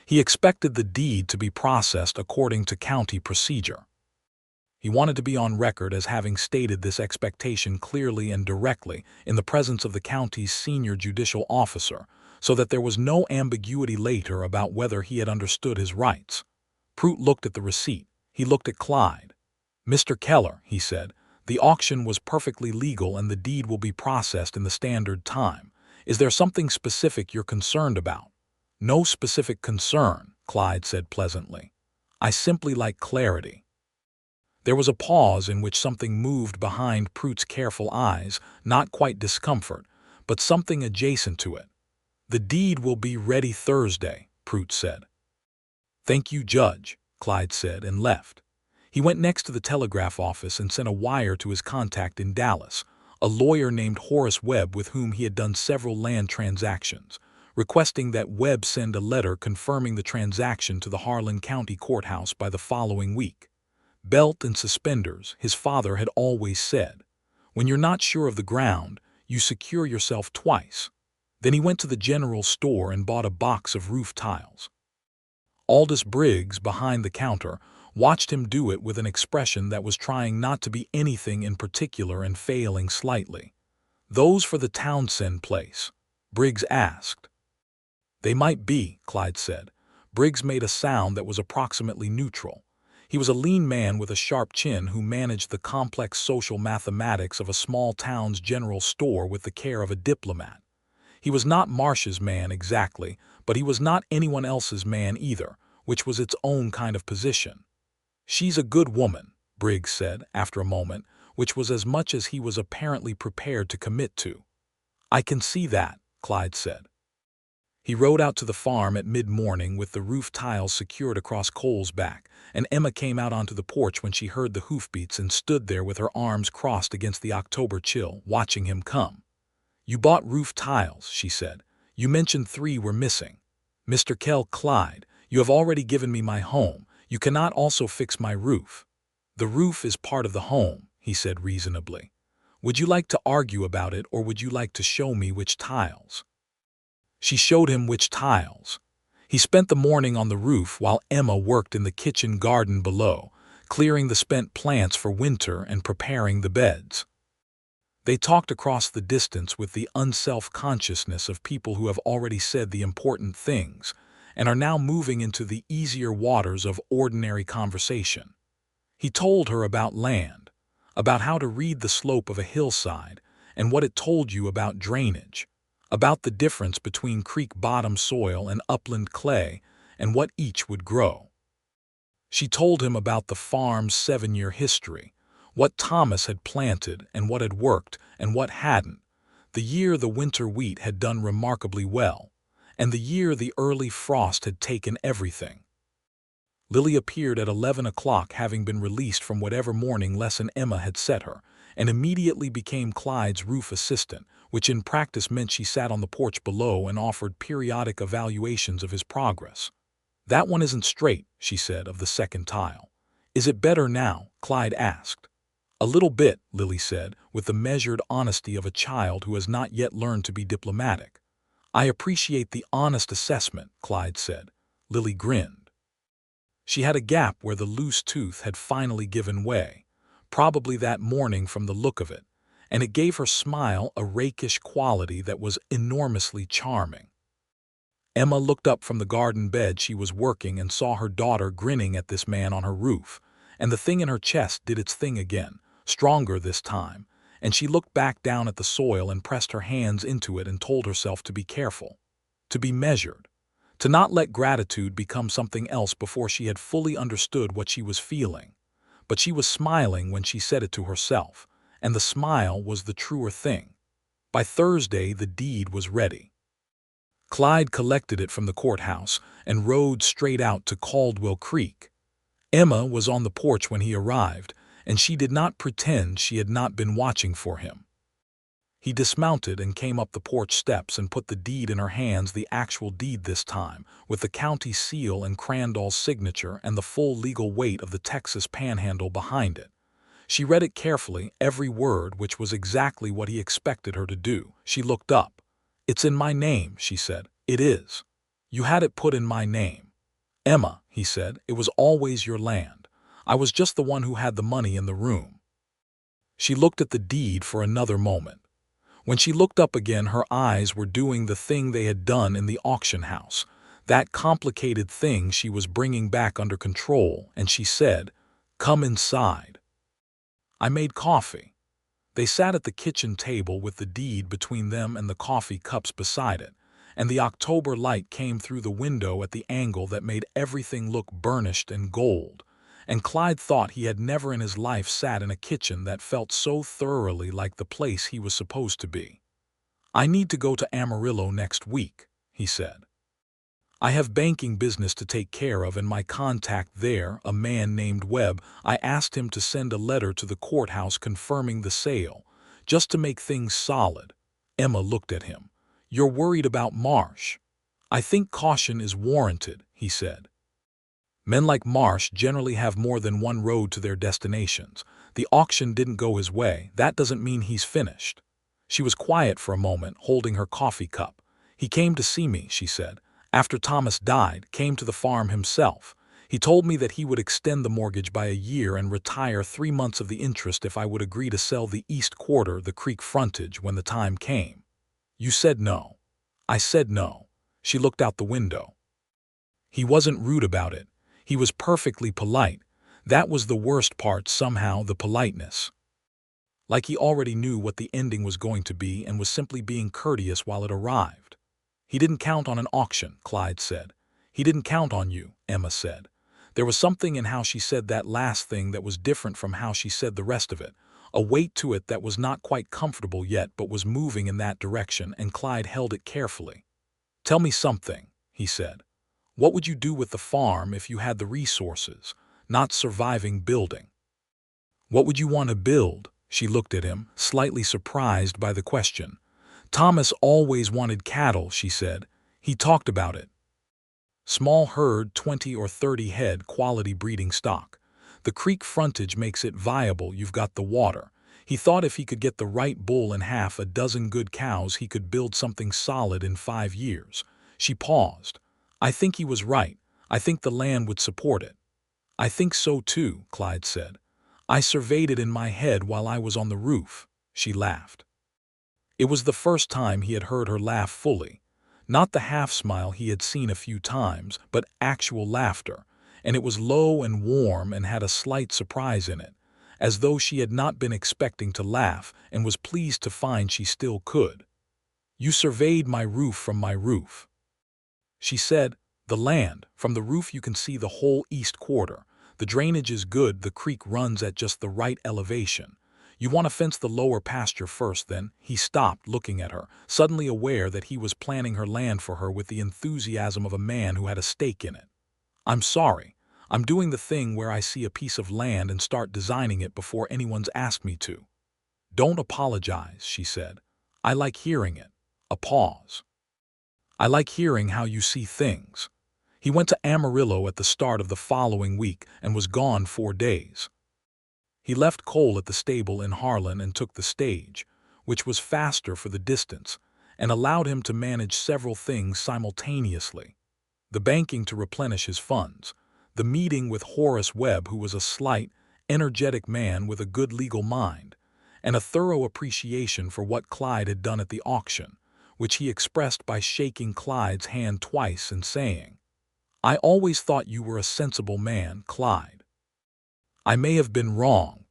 He expected the deed to be processed according to county procedure. He wanted to be on record as having stated this expectation clearly and directly in the presence of the county's senior judicial officer, so that there was no ambiguity later about whether he had understood his rights. Pruitt looked at the receipt. He looked at Clyde. "Mr. Keller," he said, "the auction was perfectly legal and the deed will be processed in the standard time. Is there something specific you're concerned about?" "No specific concern," Clyde said pleasantly. "I simply like clarity." There was a pause in which something moved behind Pruitt's careful eyes, not quite discomfort, but something adjacent to it. "The deed will be ready Thursday," Pruitt said. "Thank you, Judge," Clyde said and left. He went next to the telegraph office and sent a wire to his contact in Dallas, a lawyer named Horace Webb with whom he had done several land transactions, requesting that Webb send a letter confirming the transaction to the Harlan County Courthouse by the following week. Belt and suspenders, his father had always said. When you're not sure of the ground, you secure yourself twice. Then he went to the general store and bought a box of roof tiles. Aldous Briggs, behind the counter, watched him do it with an expression that was trying not to be anything in particular and failing slightly. "Those for the Townsend place?" Briggs asked. "They might be," Clyde said. Briggs made a sound that was approximately neutral. He was a lean man with a sharp chin who managed the complex social mathematics of a small town's general store with the care of a diplomat. He was not Marsh's man exactly, but he was not anyone else's man either, which was its own kind of position. "She's a good woman," Briggs said after a moment, which was as much as he was apparently prepared to commit to. "I can see that," Clyde said. He rode out to the farm at mid-morning with the roof tiles secured across Cole's back, and Emma came out onto the porch when she heard the hoofbeats and stood there with her arms crossed against the October chill, watching him come. "You bought roof tiles," she said. "You mentioned 3 were missing. Mr. Clyde, you have already given me my home. You cannot also fix my roof." "The roof is part of the home," he said reasonably. "Would you like to argue about it, or would you like to show me which tiles?" She showed him which tiles. He spent the morning on the roof while Emma worked in the kitchen garden below, clearing the spent plants for winter and preparing the beds. They talked across the distance with the unself-consciousness of people who have already said the important things and are now moving into the easier waters of ordinary conversation. He told her about land, about how to read the slope of a hillside and what it told you about drainage, about the difference between creek-bottom soil and upland clay and what each would grow. She told him about the farm's 7-year history, what Thomas had planted and what had worked and what hadn't, the year the winter wheat had done remarkably well, and the year the early frost had taken everything. Lily appeared at 11 o'clock, having been released from whatever morning lesson Emma had set her, and immediately became Clyde's roof assistant, which in practice meant she sat on the porch below and offered periodic evaluations of his progress. "That one isn't straight," she said of the second tile. "Is it better now?" Clyde asked. "A little bit," Lily said, with the measured honesty of a child who has not yet learned to be diplomatic. "I appreciate the honest assessment," Clyde said. Lily grinned. She had a gap where the loose tooth had finally given way, probably that morning from the look of it, and it gave her smile a rakish quality that was enormously charming. Emma looked up from the garden bed she was working and saw her daughter grinning at this man on her roof, and the thing in her chest did its thing again, stronger this time, and she looked back down at the soil and pressed her hands into it and told herself to be careful, to be measured, to not let gratitude become something else before she had fully understood what she was feeling. But she was smiling when she said it to herself, and the smile was the truer thing. By Thursday, the deed was ready. Clyde collected it from the courthouse and rode straight out to Caldwell Creek. Emma was on the porch when he arrived, and she did not pretend she had not been watching for him. He dismounted and came up the porch steps and put the deed in her hands, the actual deed this time, with the county seal and Crandall's signature and the full legal weight of the Texas Panhandle behind it. She read it carefully, every word, which was exactly what he expected her to do. She looked up. "It's in my name," she said. "It is. You had it put in my name." "Emma," he said, "it was always your land. I was just the one who had the money in the room." She looked at the deed for another moment. When she looked up again, her eyes were doing the thing they had done in the auction house, that complicated thing she was bringing back under control, and she said, "Come inside." "I made coffee." They sat at the kitchen table with the deed between them and the coffee cups beside it, and the October light came through the window at the angle that made everything look burnished and gold, and Clyde thought he had never in his life sat in a kitchen that felt so thoroughly like the place he was supposed to be. "I need to go to Amarillo next week," he said. "I have banking business to take care of, and my contact there, a man named Webb, I asked him to send a letter to the courthouse confirming the sale, just to make things solid." Emma looked at him. "You're worried about Marsh." "I think caution is warranted," he said. "Men like Marsh generally have more than one road to their destinations. The auction didn't go his way. That doesn't mean he's finished." She was quiet for a moment, holding her coffee cup. "He came to see me," she said. "After Thomas died, came to the farm himself. He told me that he would extend the mortgage by a year and retire 3 months of the interest if I would agree to sell the east quarter, the creek frontage, when the time came. You said no. I said no. She looked out the window. He wasn't rude about it. He was perfectly polite. That was the worst part somehow, the politeness. Like he already knew what the ending was going to be and was simply being courteous while it arrived. He didn't count on an auction, Clyde said. He didn't count on you, Emma said. There was something in how she said that last thing that was different from how she said the rest of it, a weight to it that was not quite comfortable yet but was moving in that direction, and Clyde held it carefully. Tell me something, he said. What would you do with the farm if you had the resources, not surviving building? What would you want to build? She looked at him, slightly surprised by the question. Thomas always wanted cattle, she said. He talked about it. Small herd, 20 or 30 head, quality breeding stock. The creek frontage makes it viable, you've got the water. He thought if he could get the right bull and half a dozen good cows he could build something solid in 5 years. She paused. I think he was right. I think the land would support it. I think so too, Clyde said. I surveyed it in my head while I was on the roof. She laughed. It was the first time he had heard her laugh fully. Not the half-smile he had seen a few times, but actual laughter, and it was low and warm and had a slight surprise in it, as though she had not been expecting to laugh and was pleased to find she still could. You surveyed my roof from my roof. She said, the land, from the roof you can see the whole east quarter. The drainage is good, the creek runs at just the right elevation. You want to fence the lower pasture first, then. He stopped, looking at her, suddenly aware that he was planning her land for her with the enthusiasm of a man who had a stake in it. I'm sorry. I'm doing the thing where I see a piece of land and start designing it before anyone's asked me to. Don't apologize, she said. I like hearing it. A pause. I like hearing how you see things. He went to Amarillo at the start of the following week and was gone 4 days. He left Cole at the stable in Harlan and took the stage, which was faster for the distance, and allowed him to manage several things simultaneously. The banking to replenish his funds, the meeting with Horace Webb, who was a slight, energetic man with a good legal mind, and a thorough appreciation for what Clyde had done at the auction, which he expressed by shaking Clyde's hand twice and saying, I always thought you were a sensible man, Clyde. I may have been wrong,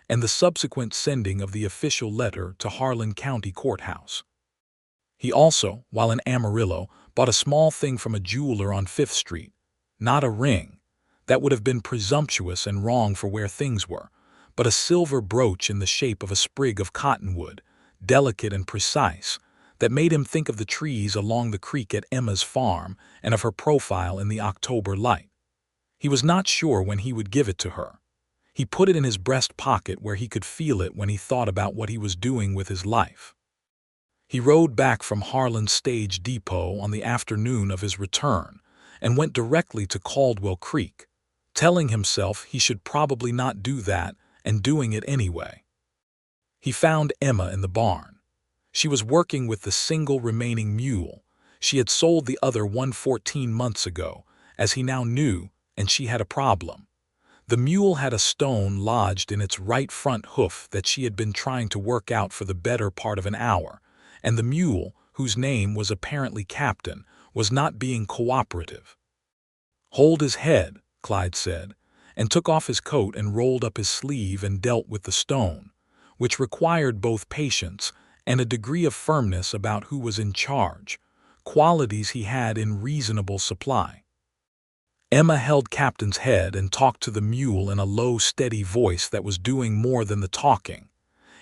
and the subsequent sending of the official letter to Harlan County Courthouse. He also, while in Amarillo, bought a small thing from a jeweler on 5th Street, not a ring. That would have been presumptuous and wrong for where things were, but a silver brooch in the shape of a sprig of cottonwood, delicate and precise, that made him think of the trees along the creek at Emma's farm and of her profile in the October light. He was not sure when he would give it to her. He put it in his breast pocket where he could feel it when he thought about what he was doing with his life. He rode back from Harlan Stage Depot on the afternoon of his return and went directly to Caldwell Creek, telling himself he should probably not do that and doing it anyway. He found Emma in the barn. She was working with the single remaining mule. She had sold the other one 14 months ago, as he now knew, and she had a problem. The mule had a stone lodged in its right front hoof that she had been trying to work out for the better part of an hour, and the mule, whose name was apparently Captain, was not being cooperative. Hold his head, Clyde said, and took off his coat and rolled up his sleeve and dealt with the stone, which required both patience and a degree of firmness about who was in charge, qualities he had in reasonable supply. Emma held Captain's head and talked to the mule in a low, steady voice that was doing more than the talking.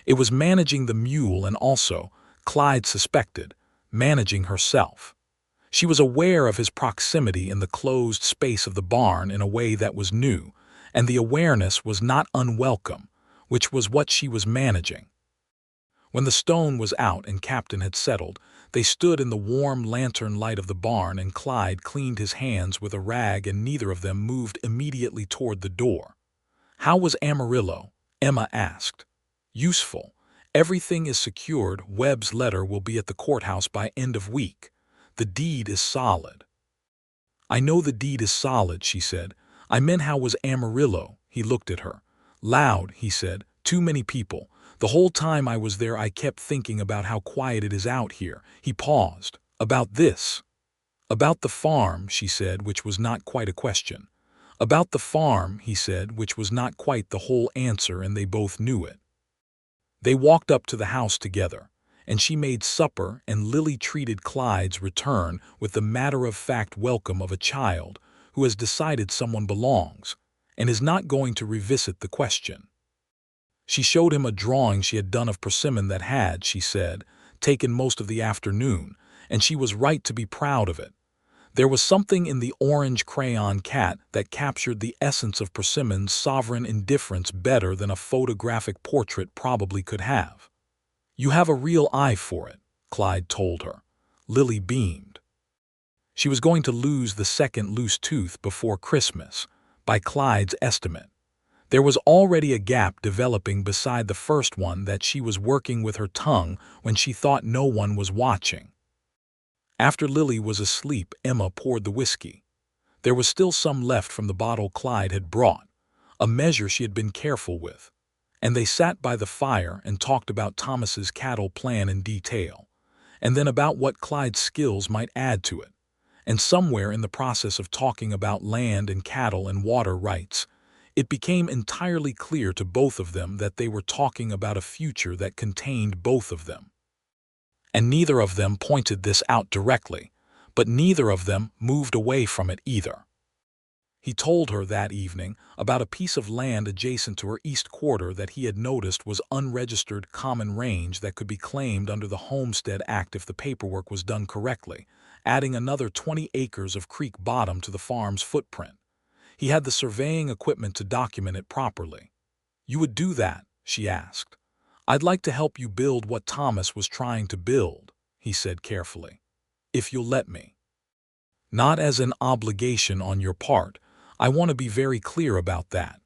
It was managing the mule and also, Clyde suspected, managing herself. She was aware of his proximity in the closed space of the barn in a way that was new, and the awareness was not unwelcome, which was what she was managing. When the stone was out and Captain had settled, they stood in the warm lantern light of the barn and Clyde cleaned his hands with a rag and neither of them moved immediately toward the door. How was Amarillo? Emma asked. Useful. Everything is secured. Webb's letter will be at the courthouse by end of week. The deed is solid. I know the deed is solid, she said. I meant how was Amarillo. He looked at her. Loud, he said. Too many people. The whole time I was there I kept thinking about how quiet it is out here. He paused. About this. About the farm, she said, which was not quite a question. About the farm, he said, which was not quite the whole answer, and they both knew it. They walked up to the house together, and she made supper, and Lily treated Clyde's return with the matter-of-fact welcome of a child who has decided someone belongs and is not going to revisit the question. She showed him a drawing she had done of Persimmon that had, she said, taken most of the afternoon, and she was right to be proud of it. There was something in the orange crayon cat that captured the essence of Persimmon's sovereign indifference better than a photographic portrait probably could have. You have a real eye for it, Clyde told her. Lily beamed. She was going to lose the second loose tooth before Christmas, by Clyde's estimate. There was already a gap developing beside the first one that she was working with her tongue when she thought no one was watching. After Lily was asleep, Emma poured the whiskey. There was still some left from the bottle Clyde had brought, a measure she had been careful with, and they sat by the fire and talked about Thomas's cattle plan in detail, and then about what Clyde's skills might add to it, and somewhere in the process of talking about land and cattle and water rights, it became entirely clear to both of them that they were talking about a future that contained both of them. And neither of them pointed this out directly, but neither of them moved away from it either. He told her that evening about a piece of land adjacent to her east quarter that he had noticed was unregistered common range that could be claimed under the Homestead Act if the paperwork was done correctly, adding another 20 acres of creek bottom to the farm's footprint. He had the surveying equipment to document it properly. You would do that, she asked. I'd like to help you build what Thomas was trying to build, he said carefully, if you'll let me. Not as an obligation on your part. I want to be very clear about that.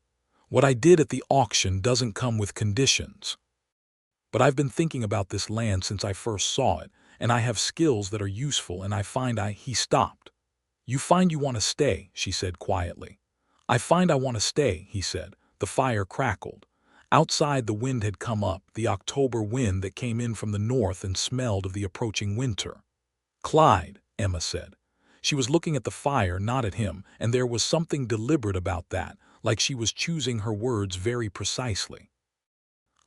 What I did at the auction doesn't come with conditions. But I've been thinking about this land since I first saw it, and I have skills that are useful, and I find He stopped. You find you want to stay, she said quietly. I find I want to stay, he said. The fire crackled. Outside the wind had come up, the October wind that came in from the north and smelled of the approaching winter. Clyde, Emma said. She was looking at the fire, not at him, and there was something deliberate about that, like she was choosing her words very precisely.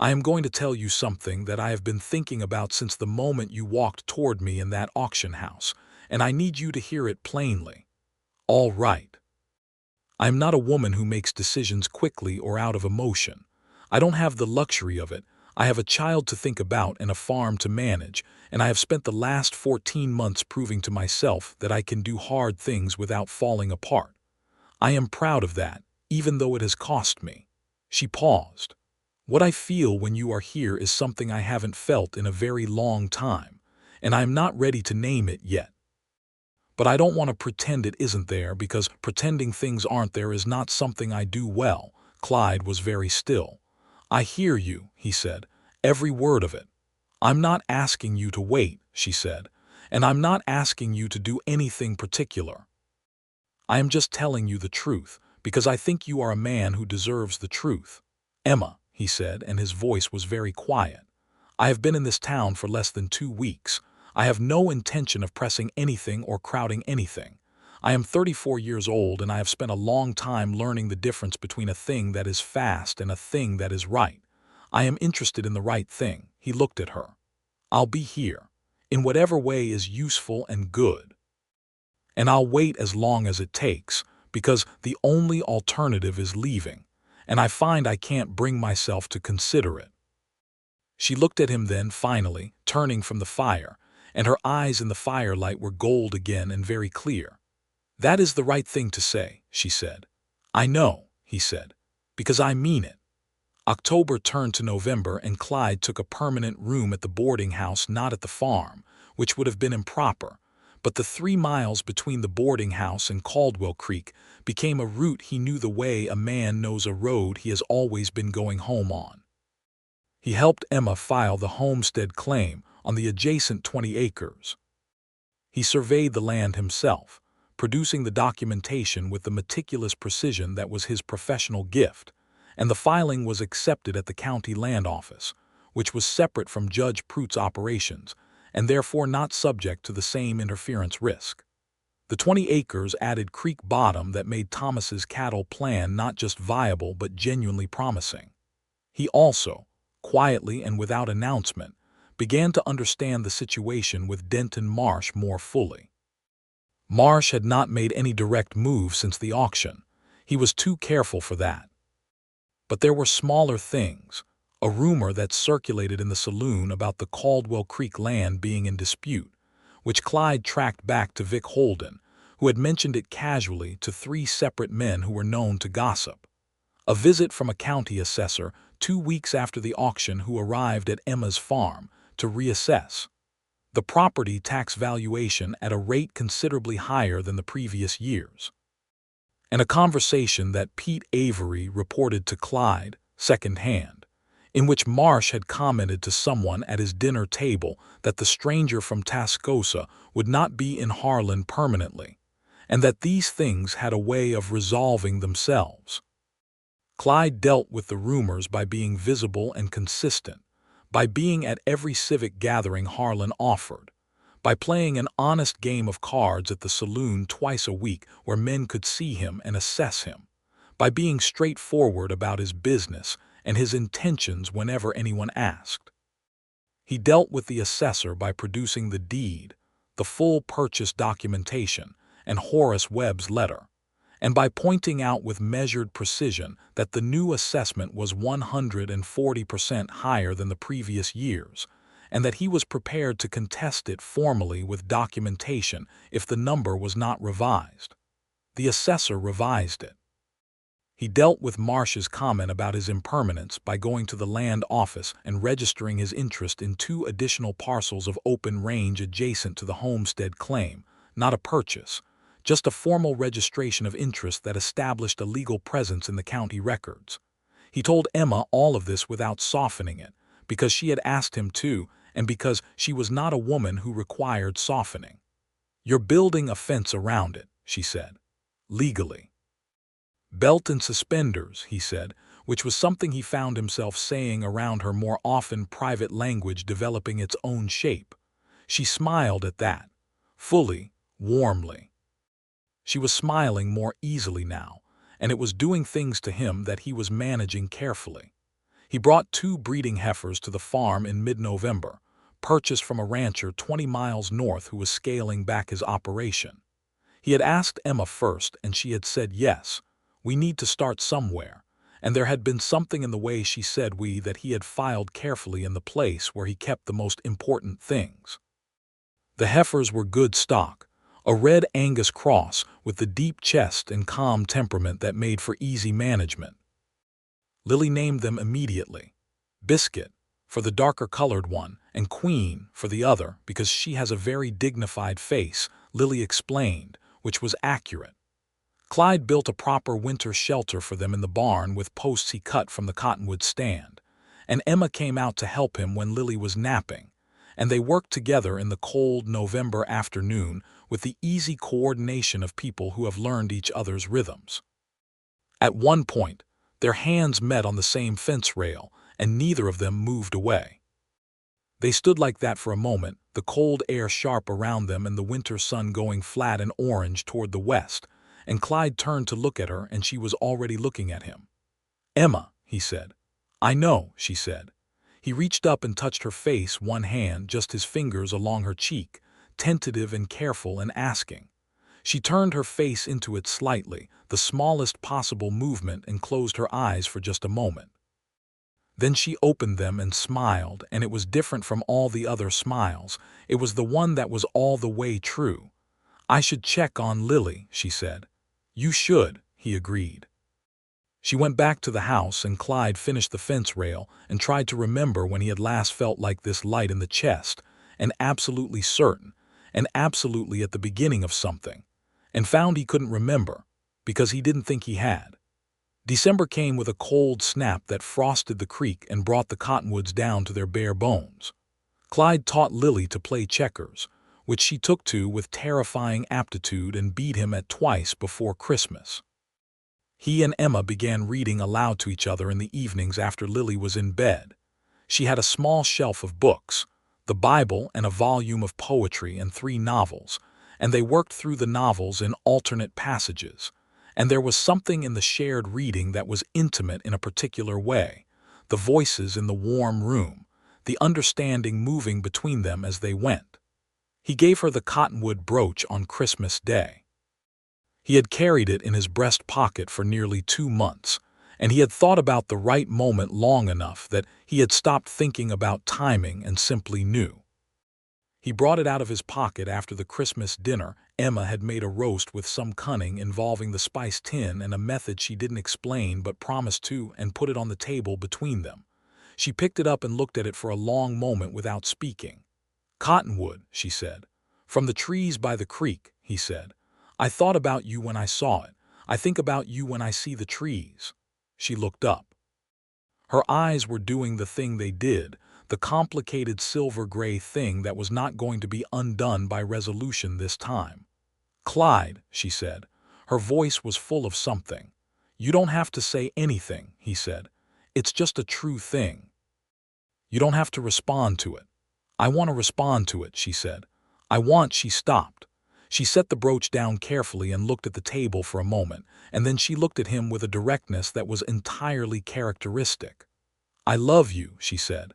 I am going to tell you something that I have been thinking about since the moment you walked toward me in that auction house, and I need you to hear it plainly. All right. I am not a woman who makes decisions quickly or out of emotion. I don't have the luxury of it. I have a child to think about and a farm to manage, and I have spent the last 14 months proving to myself that I can do hard things without falling apart. I am proud of that, even though it has cost me. She paused. What I feel when you are here is something I haven't felt in a very long time, and I am not ready to name it yet. But I don't want to pretend it isn't there, because pretending things aren't there is not something I do well. Clyde was very still. I hear you, he said, every word of it. I'm not asking you to wait, she said, and I'm not asking you to do anything particular. I am just telling you the truth, because I think you are a man who deserves the truth. Emma, he said, and his voice was very quiet. I have been in this town for less than 2 weeks. I have no intention of pressing anything or crowding anything. I am 34 years old, and I have spent a long time learning the difference between a thing that is fast and a thing that is right. I am interested in the right thing. He looked at her. I'll be here, in whatever way is useful and good. And I'll wait as long as it takes, because the only alternative is leaving, and I find I can't bring myself to consider it. She looked at him then, finally, turning from the fire, and her eyes in the firelight were gold again and very clear. That is the right thing to say, she said. I know, he said, because I mean it. October turned to November, and Clyde took a permanent room at the boarding house, not at the farm, which would have been improper, but the 3 miles between the boarding house and Caldwell Creek became a route he knew the way a man knows a road he has always been going home on. He helped Emma file the homestead claim on the adjacent 20 acres. He surveyed the land himself, producing the documentation with the meticulous precision that was his professional gift, and the filing was accepted at the county land office, which was separate from Judge Pruitt's operations, and therefore not subject to the same interference risk. The 20 acres added creek bottom that made Thomas's cattle plan not just viable but genuinely promising. He also, quietly and without announcement, began to understand the situation with Denton Marsh more fully. Marsh had not made any direct move since the auction. He was too careful for that. But there were smaller things, a rumor that circulated in the saloon about the Caldwell Creek land being in dispute, which Clyde tracked back to Vic Holden, who had mentioned it casually to 3 separate men who were known to gossip. A visit from a county assessor 2 weeks after the auction who arrived at Emma's farm to reassess the property tax valuation at a rate considerably higher than the previous years. And a conversation that Pete Avery reported to Clyde, secondhand, in which Marsh had commented to someone at his dinner table that the stranger from Tascosa would not be in Harlan permanently, and that these things had a way of resolving themselves. Clyde dealt with the rumors by being visible and consistent, by being at every civic gathering Harlan offered, by playing an honest game of cards at the saloon twice a week where men could see him and assess him, by being straightforward about his business and his intentions whenever anyone asked. He dealt with the assessor by producing the deed, the full purchase documentation, and Horace Webb's letter, and by pointing out with measured precision that the new assessment was 140% higher than the previous years, and that he was prepared to contest it formally with documentation if the number was not revised. The assessor revised it. He dealt with Marsh's comment about his impermanence by going to the land office and registering his interest in 2 additional parcels of open range adjacent to the homestead claim, not a purchase, just a formal registration of interest that established a legal presence in the county records. He told Emma all of this without softening it, because she had asked him to, and because she was not a woman who required softening. "You're building a fence around it," she said. "Legally." "Belt and suspenders," he said, which was something he found himself saying around her more often, private language developing its own shape. She smiled at that, fully, warmly. She was smiling more easily now, and it was doing things to him that he was managing carefully. He brought 2 breeding heifers to the farm in mid-November, purchased from a rancher 20 miles north who was scaling back his operation. He had asked Emma first, and she had said yes. We need to start somewhere, and there had been something in the way she said that he had filed carefully in the place where he kept the most important things. The heifers were good stock, a red Angus cross with the deep chest and calm temperament that made for easy management. Lily named them immediately, Biscuit for the darker-colored one and Queen for the other because she has a very dignified face, Lily explained, which was accurate. Clyde built a proper winter shelter for them in the barn with posts he cut from the cottonwood stand, and Emma came out to help him when Lily was napping, and they worked together in the cold November afternoon with the easy coordination of people who have learned each other's rhythms. At one point, their hands met on the same fence rail, and neither of them moved away. They stood like that for a moment, the cold air sharp around them and the winter sun going flat and orange toward the west, and Clyde turned to look at her, and she was already looking at him. "Emma," he said. "I know," she said. He reached up and touched her face, one hand, just his fingers along her cheek, tentative and careful and asking. She turned her face into it slightly, the smallest possible movement, and closed her eyes for just a moment. Then she opened them and smiled, and it was different from all the other smiles. It was the one that was all the way true. "I should check on Lily," she said. "You should," he agreed. She went back to the house, and Clyde finished the fence rail and tried to remember when he had last felt like this light in the chest, and absolutely certain, and absolutely at the beginning of something, and found he couldn't remember, because he didn't think he had. December came with a cold snap that frosted the creek and brought the cottonwoods down to their bare bones. Clyde taught Lily to play checkers, which she took to with terrifying aptitude and beat him at twice before Christmas. He and Emma began reading aloud to each other in the evenings after Lily was in bed. She had a small shelf of books, the Bible and a volume of poetry and 3 novels, and they worked through the novels in alternate passages. And there was something in the shared reading that was intimate in a particular way, the voices in the warm room, the understanding moving between them as they went. He gave her the cottonwood brooch on Christmas Day. He had carried it in his breast pocket for nearly 2 months, and he had thought about the right moment long enough that he had stopped thinking about timing and simply knew. He brought it out of his pocket after the Christmas dinner. Emma had made a roast with some cunning involving the spice tin and a method she didn't explain but promised to, and put it on the table between them. She picked it up and looked at it for a long moment without speaking. "Cottonwood," she said. "From the trees by the creek," he said. "I thought about you when I saw it. I think about you when I see the trees." She looked up. Her eyes were doing the thing they did, the complicated silver-gray thing that was not going to be undone by resolution this time. "Clyde," she said. Her voice was full of something. "You don't have to say anything," he said. "It's just a true thing. You don't have to respond to it." "I want to respond to it," she said. She stopped. She set the brooch down carefully and looked at the table for a moment, and then she looked at him with a directness that was entirely characteristic. "I love you," she said.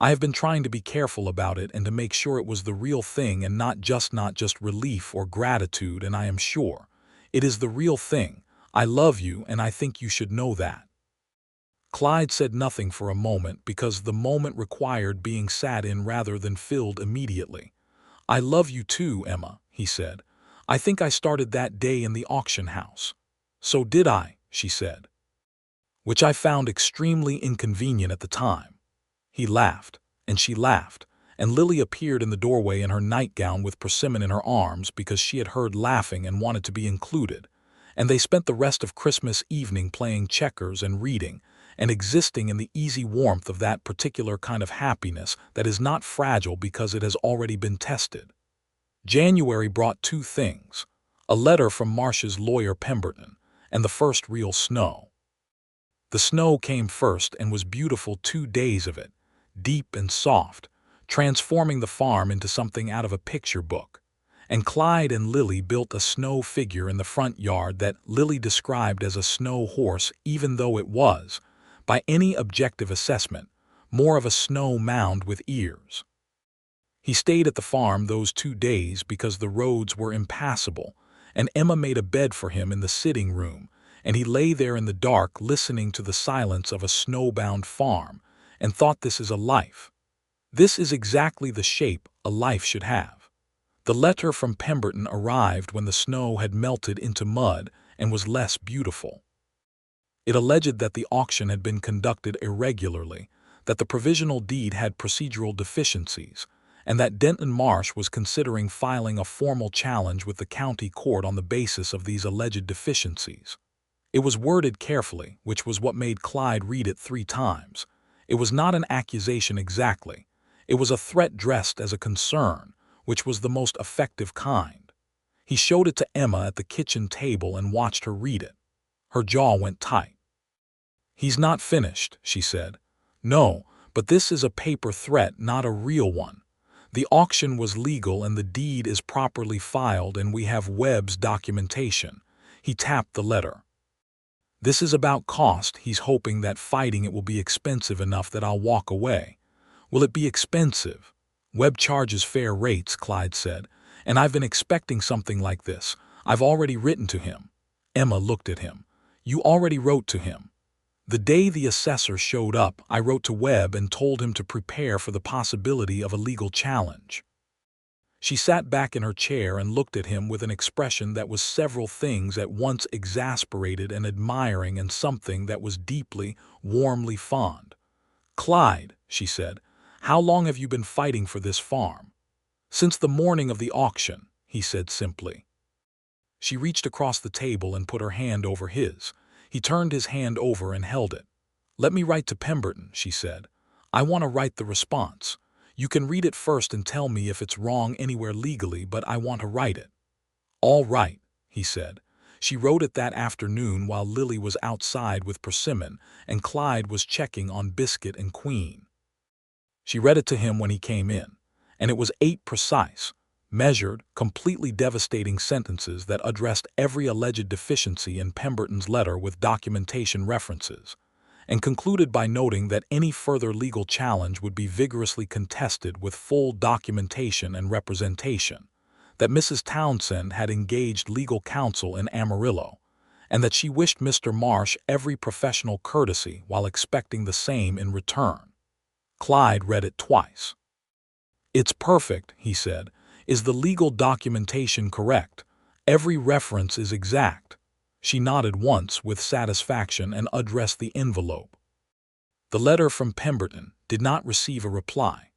"I have been trying to be careful about it and to make sure it was the real thing and not just relief or gratitude, and I am sure it is the real thing. I love you, and I think you should know that." Clyde said nothing for a moment because the moment required being sat in rather than filled immediately. "I love you too, Emma," he said. "I think I started that day in the auction house." "So did I," she said. "Which I found extremely inconvenient at the time." He laughed, and she laughed, and Lily appeared in the doorway in her nightgown with Persimmon in her arms because she had heard laughing and wanted to be included, and they spent the rest of Christmas evening playing checkers and reading, and existing in the easy warmth of that particular kind of happiness that is not fragile because it has already been tested. January brought 2 things: a letter from Marcia's lawyer Pemberton, and the first real snow. The snow came first and was beautiful 2 days of it, deep and soft, transforming the farm into something out of a picture book. And Clyde and Lily built a snow figure in the front yard that Lily described as a snow horse, even though it was, by any objective assessment, more of a snow mound with ears. He stayed at the farm those 2 days because the roads were impassable, and Emma made a bed for him in the sitting room, and he lay there in the dark listening to the silence of a snowbound farm, and thought, this is a life. This is exactly the shape a life should have. The letter from Pemberton arrived when the snow had melted into mud and was less beautiful. It alleged that the auction had been conducted irregularly, that the provisional deed had procedural deficiencies, and that Denton Marsh was considering filing a formal challenge with the county court on the basis of these alleged deficiencies. It was worded carefully, which was what made Clyde read it 3 times. It was not an accusation exactly. It was a threat dressed as a concern, which was the most effective kind. He showed it to Emma at the kitchen table and watched her read it. Her jaw went tight. "He's not finished," she said. "No, but this is a paper threat, not a real one. The auction was legal and the deed is properly filed, and we have Webb's documentation." He tapped the letter. "This is about cost. He's hoping that fighting it will be expensive enough that I'll walk away." "Will it be expensive?" "Webb charges fair rates," Clyde said, "and I've been expecting something like this. I've already written to him." Emma looked at him. "You already wrote to him?" "The day the assessor showed up, I wrote to Webb and told him to prepare for the possibility of a legal challenge." She sat back in her chair and looked at him with an expression that was several things at once, exasperated and admiring, and something that was deeply, warmly fond. "Clyde," she said, "how long have you been fighting for this farm?" "Since the morning of the auction," he said simply. She reached across the table and put her hand over his. He turned his hand over and held it. "Let me write to Pemberton," she said. "I want to write the response. You can read it first and tell me if it's wrong anywhere legally, but I want to write it." "All right," he said. She wrote it that afternoon while Lily was outside with Persimmon and Clyde was checking on Biscuit and Queen. She read it to him when he came in, and it was 8 precise, measured, completely devastating sentences that addressed every alleged deficiency in Pemberton's letter with documentation references, and concluded by noting that any further legal challenge would be vigorously contested with full documentation and representation, that Mrs. Townsend had engaged legal counsel in Amarillo, and that she wished Mr. Marsh every professional courtesy while expecting the same in return. Clyde read it twice. "It's perfect," he said. "Is the legal documentation correct? Every reference is exact." She nodded once with satisfaction and addressed the envelope. The letter from Pemberton did not receive a reply.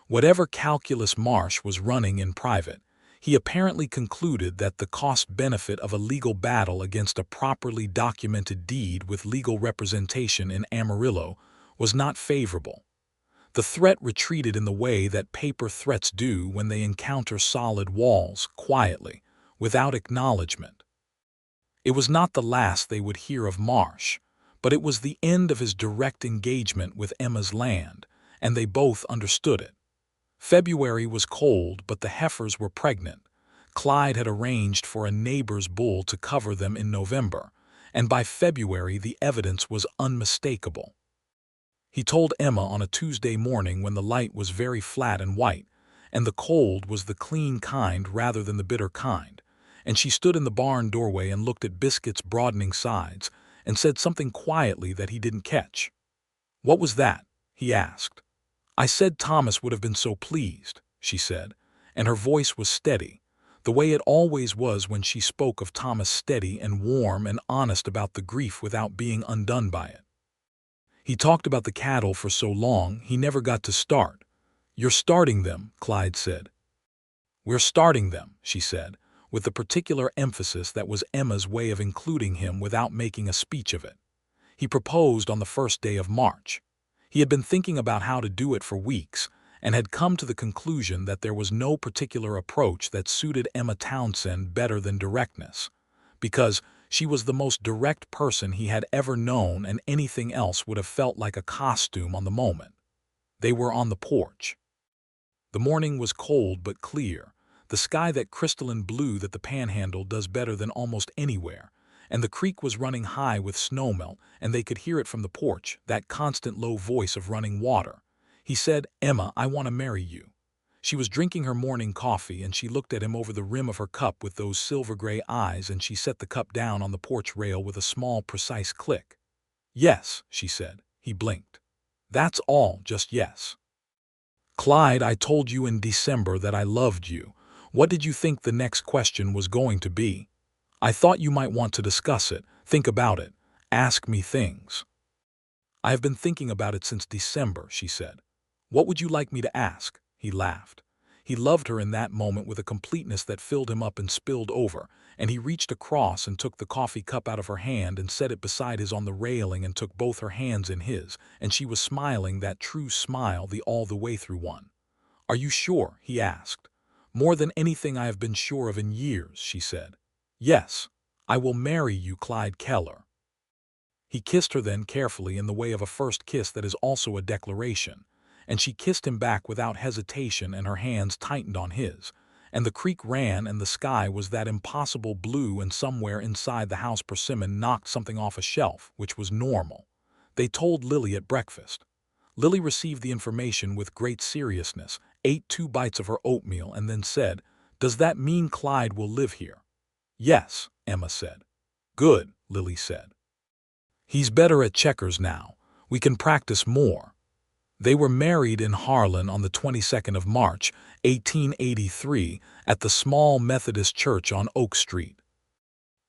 Whatever calculus Marsh was running in private, he apparently concluded that the cost-benefit of a legal battle against a properly documented deed with legal representation in Amarillo was not favorable. The threat retreated in the way that paper threats do when they encounter solid walls, quietly, without acknowledgement. It was not the last they would hear of Marsh, but it was the end of his direct engagement with Emma's land, and they both understood it. February was cold, but the heifers were pregnant. Clyde had arranged for a neighbor's bull to cover them in November, and by February the evidence was unmistakable. He told Emma on a Tuesday morning when the light was very flat and white, and the cold was the clean kind rather than the bitter kind, and she stood in the barn doorway and looked at Biscuit's broadening sides and said something quietly that he didn't catch. "What was that?" he asked. "I said Thomas would have been so pleased," she said, and her voice was steady, the way it always was when she spoke of Thomas, steady and warm and honest about the grief without being undone by it. "He talked about the cattle for so long, he never got to start." "You're starting them," Clyde said. "We're starting them," she said, with the particular emphasis that was Emma's way of including him without making a speech of it. He proposed on the first day of March. He had been thinking about how to do it for weeks, and had come to the conclusion that there was no particular approach that suited Emma Townsend better than directness, because she was the most direct person he had ever known, and anything else would have felt like a costume on the moment. They were on the porch. The morning was cold but clear, the sky that crystalline blue that the Panhandle does better than almost anywhere, and the creek was running high with snowmelt, and they could hear it from the porch, that constant low voice of running water. He said, "Emma, I want to marry you." She was drinking her morning coffee, and she looked at him over the rim of her cup with those silver-gray eyes, and she set the cup down on the porch rail with a small, precise click. "Yes," she said. He blinked. "That's all, just yes." "Clyde, I told you in December that I loved you. What did you think the next question was going to be? I thought you might want to discuss it, think about it, ask me things." "I have been thinking about it since December," she said. "What would you like me to ask?" He laughed. He loved her in that moment with a completeness that filled him up and spilled over, and he reached across and took the coffee cup out of her hand and set it beside his on the railing and took both her hands in his, and she was smiling that true smile, the all the way through one. "Are you sure?" he asked. "More than anything I have been sure of in years," she said. "Yes, I will marry you, Clyde Keller." He kissed her then carefully in the way of a first kiss that is also a declaration, and she kissed him back without hesitation, and her hands tightened on his, and the creek ran and the sky was that impossible blue, and somewhere inside the house Persimmon knocked something off a shelf, which was normal. They told Lily at breakfast. Lily received the information with great seriousness, ate 2 bites of her oatmeal, and then said, "Does that mean Clyde will live here?" "Yes," Emma said. "Good," Lily said. "He's better at checkers now. We can practice more." They were married in Harlan on the 22nd of March, 1883, at the small Methodist church on Oak Street.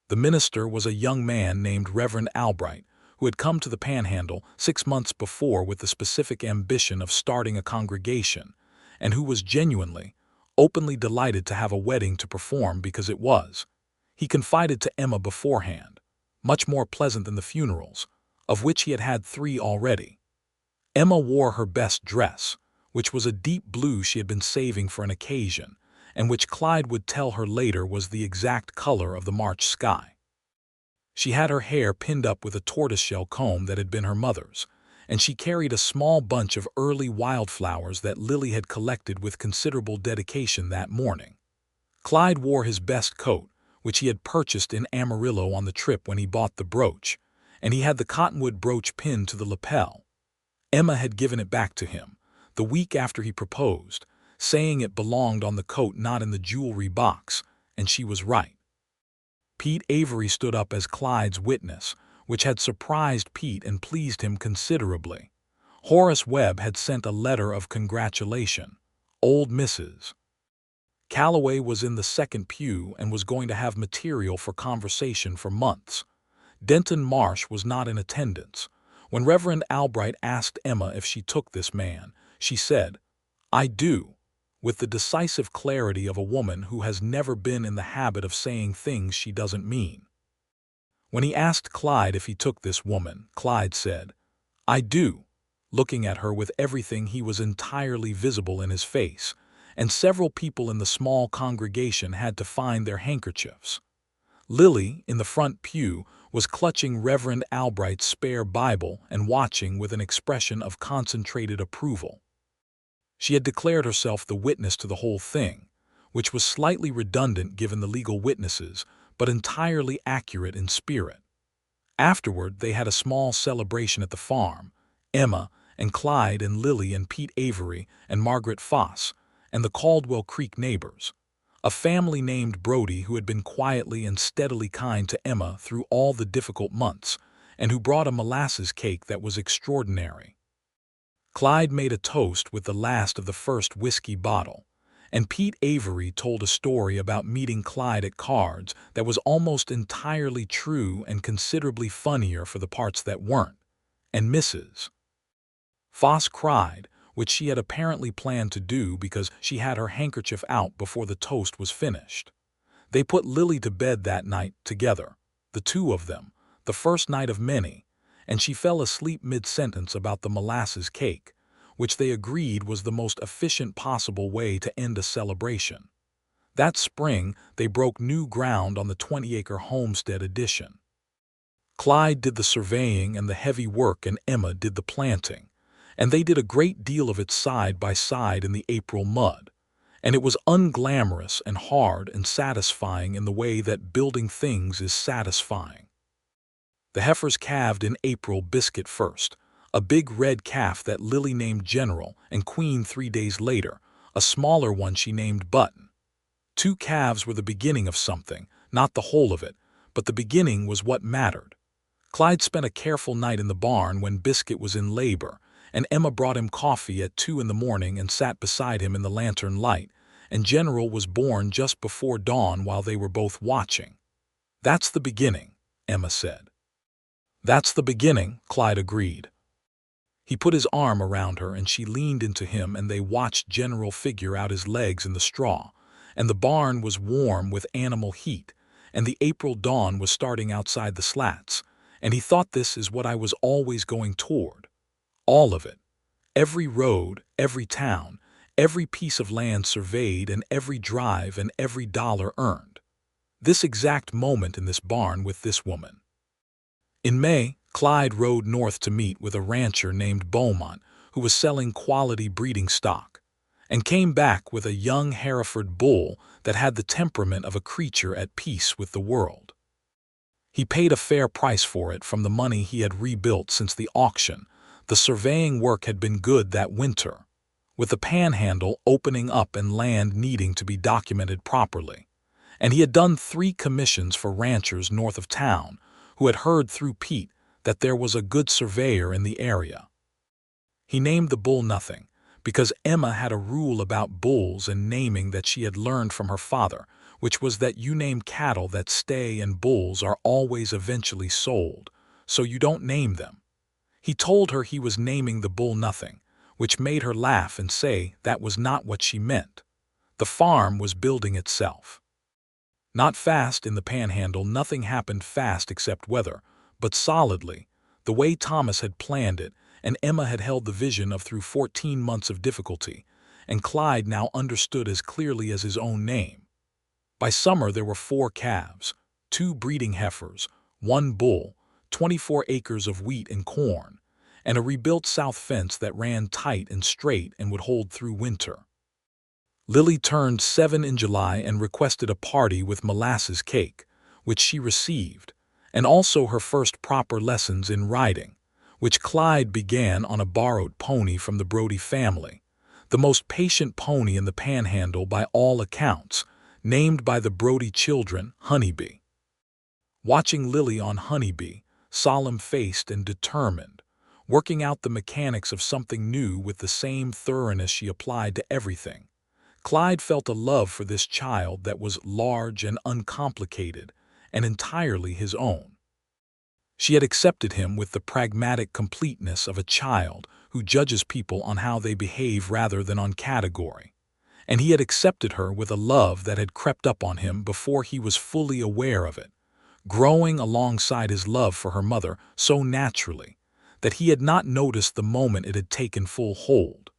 The minister was a young man named Reverend Albright, who had come to the Panhandle 6 months before with the specific ambition of starting a congregation, and who was genuinely, openly delighted to have a wedding to perform, because it was, he confided to Emma beforehand, much more pleasant than the funerals, of which he had had 3 already. Emma wore her best dress, which was a deep blue she had been saving for an occasion, and which Clyde would tell her later was the exact color of the March sky. She had her hair pinned up with a tortoiseshell comb that had been her mother's, and she carried a small bunch of early wildflowers that Lily had collected with considerable dedication that morning. Clyde wore his best coat, which he had purchased in Amarillo on the trip when he bought the brooch, and he had the cottonwood brooch pinned to the lapel. Emma had given it back to him, the week after he proposed, saying it belonged on the coat, not in the jewelry box, and she was right. Pete Avery stood up as Clyde's witness, which had surprised Pete and pleased him considerably. Horace Webb had sent a letter of congratulation. Old Mrs. Calloway was in the second pew and was going to have material for conversation for months. Denton Marsh was not in attendance. When Reverend Albright asked Emma if she took this man, she said, "I do," with the decisive clarity of a woman who has never been in the habit of saying things she doesn't mean. When he asked Clyde if he took this woman, Clyde said, "I do," looking at her with everything he was entirely visible in his face, and several people in the small congregation had to find their handkerchiefs. Lily, in the front pew, was clutching Reverend Albright's spare Bible and watching with an expression of concentrated approval. She had declared herself the witness to the whole thing, which was slightly redundant given the legal witnesses, but entirely accurate in spirit. Afterward, they had a small celebration at the farm. Emma and Clyde and Lily and Pete Avery and Margaret Foss and the Caldwell Creek neighbors. A family named Brody who had been quietly and steadily kind to Emma through all the difficult months, and who brought a molasses cake that was extraordinary. Clyde made a toast with the last of the first whiskey bottle, and Pete Avery told a story about meeting Clyde at cards that was almost entirely true and considerably funnier for the parts that weren't, and Mrs. Foss cried, which she had apparently planned to do because she had her handkerchief out before the toast was finished. They put Lily to bed that night together, the two of them, the first night of many, and she fell asleep mid-sentence about the molasses cake, which they agreed was the most efficient possible way to end a celebration. That spring, they broke new ground on the 20-acre homestead addition. Clyde did the surveying and the heavy work, and Emma did the planting, and they did a great deal of it side by side in the April mud, and it was unglamorous and hard and satisfying in the way that building things is satisfying. The heifers calved in April biscuit first, a big red calf that Lily named General, and Queen 3 days later, a smaller one she named Button. 2 calves were the beginning of something, not the whole of it, but the beginning was what mattered. Clyde spent a careful night in the barn when Biscuit was in labor, and Emma brought him coffee at 2 in the morning and sat beside him in the lantern light, and General was born just before dawn while they were both watching. "That's the beginning," Emma said. "That's the beginning," Clyde agreed. He put his arm around her and she leaned into him, and they watched General figure out his legs in the straw, and the barn was warm with animal heat, and the April dawn was starting outside the slats, and he thought, "This is what I was always going toward." All of it. Every road, every town, every piece of land surveyed, and every drive and every dollar earned. This exact moment in this barn with this woman. In May, Clyde rode north to meet with a rancher named Beaumont who was selling quality breeding stock, and came back with a young Hereford bull that had the temperament of a creature at peace with the world. He paid a fair price for it from the money he had rebuilt since the auction. The surveying work had been good that winter, with the Panhandle opening up and land needing to be documented properly, and he had done 3 commissions for ranchers north of town who had heard through Pete that there was a good surveyor in the area. He named the bull Nothing, because Emma had a rule about bulls and naming that she had learned from her father, which was that you name cattle that stay, and bulls are always eventually sold, so you don't name them. He told her he was naming the bull Nothing, which made her laugh and say that was not what she meant. The farm was building itself. Not fast in the Panhandle, nothing happened fast except weather, but solidly, the way Thomas had planned it, and Emma had held the vision of through 14 months of difficulty, and Clyde now understood as clearly as his own name. By summer there were 4 calves, 2 breeding heifers, 1 bull, 24 acres of wheat and corn, and a rebuilt south fence that ran tight and straight and would hold through winter. Lily turned 7 in July and requested a party with molasses cake, which she received, and also her first proper lessons in riding, which Clyde began on a borrowed pony from the Brody family, the most patient pony in the Panhandle by all accounts, named by the Brody children Honeybee. Watching Lily on Honeybee, solemn-faced and determined, working out the mechanics of something new with the same thoroughness she applied to everything, Clyde felt a love for this child that was large and uncomplicated and entirely his own. She had accepted him with the pragmatic completeness of a child who judges people on how they behave rather than on category, and he had accepted her with a love that had crept up on him before he was fully aware of it, growing alongside his love for her mother so naturally that he had not noticed the moment it had taken full hold.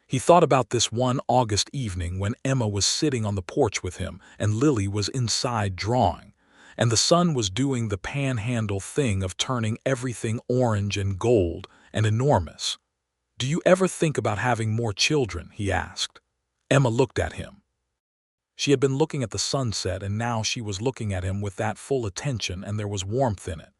He thought about this one August evening when Emma was sitting on the porch with him and Lily was inside drawing, and the sun was doing the Panhandle thing of turning everything orange and gold and enormous. "Do you ever think about having more children?" he asked. Emma looked at him. She had been looking at the sunset, and now she was looking at him with that full attention, and there was warmth in it.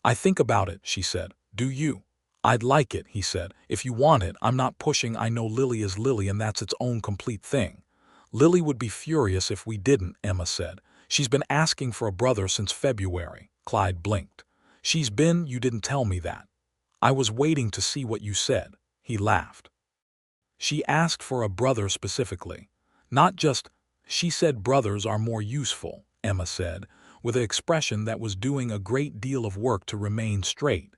"I think about it," she said. "Do you?" "I'd like it," he said. "If you want it, I'm not pushing. I know Lily is Lily, and that's its own complete thing." "Lily would be furious if we didn't," Emma said. "She's been asking for a brother since February." Clyde blinked. You didn't tell me that." "I was waiting to see what you said." He laughed. "She asked for a brother specifically. Not just, she said brothers are more useful," Emma said, with an expression that was doing a great deal of work to remain straight.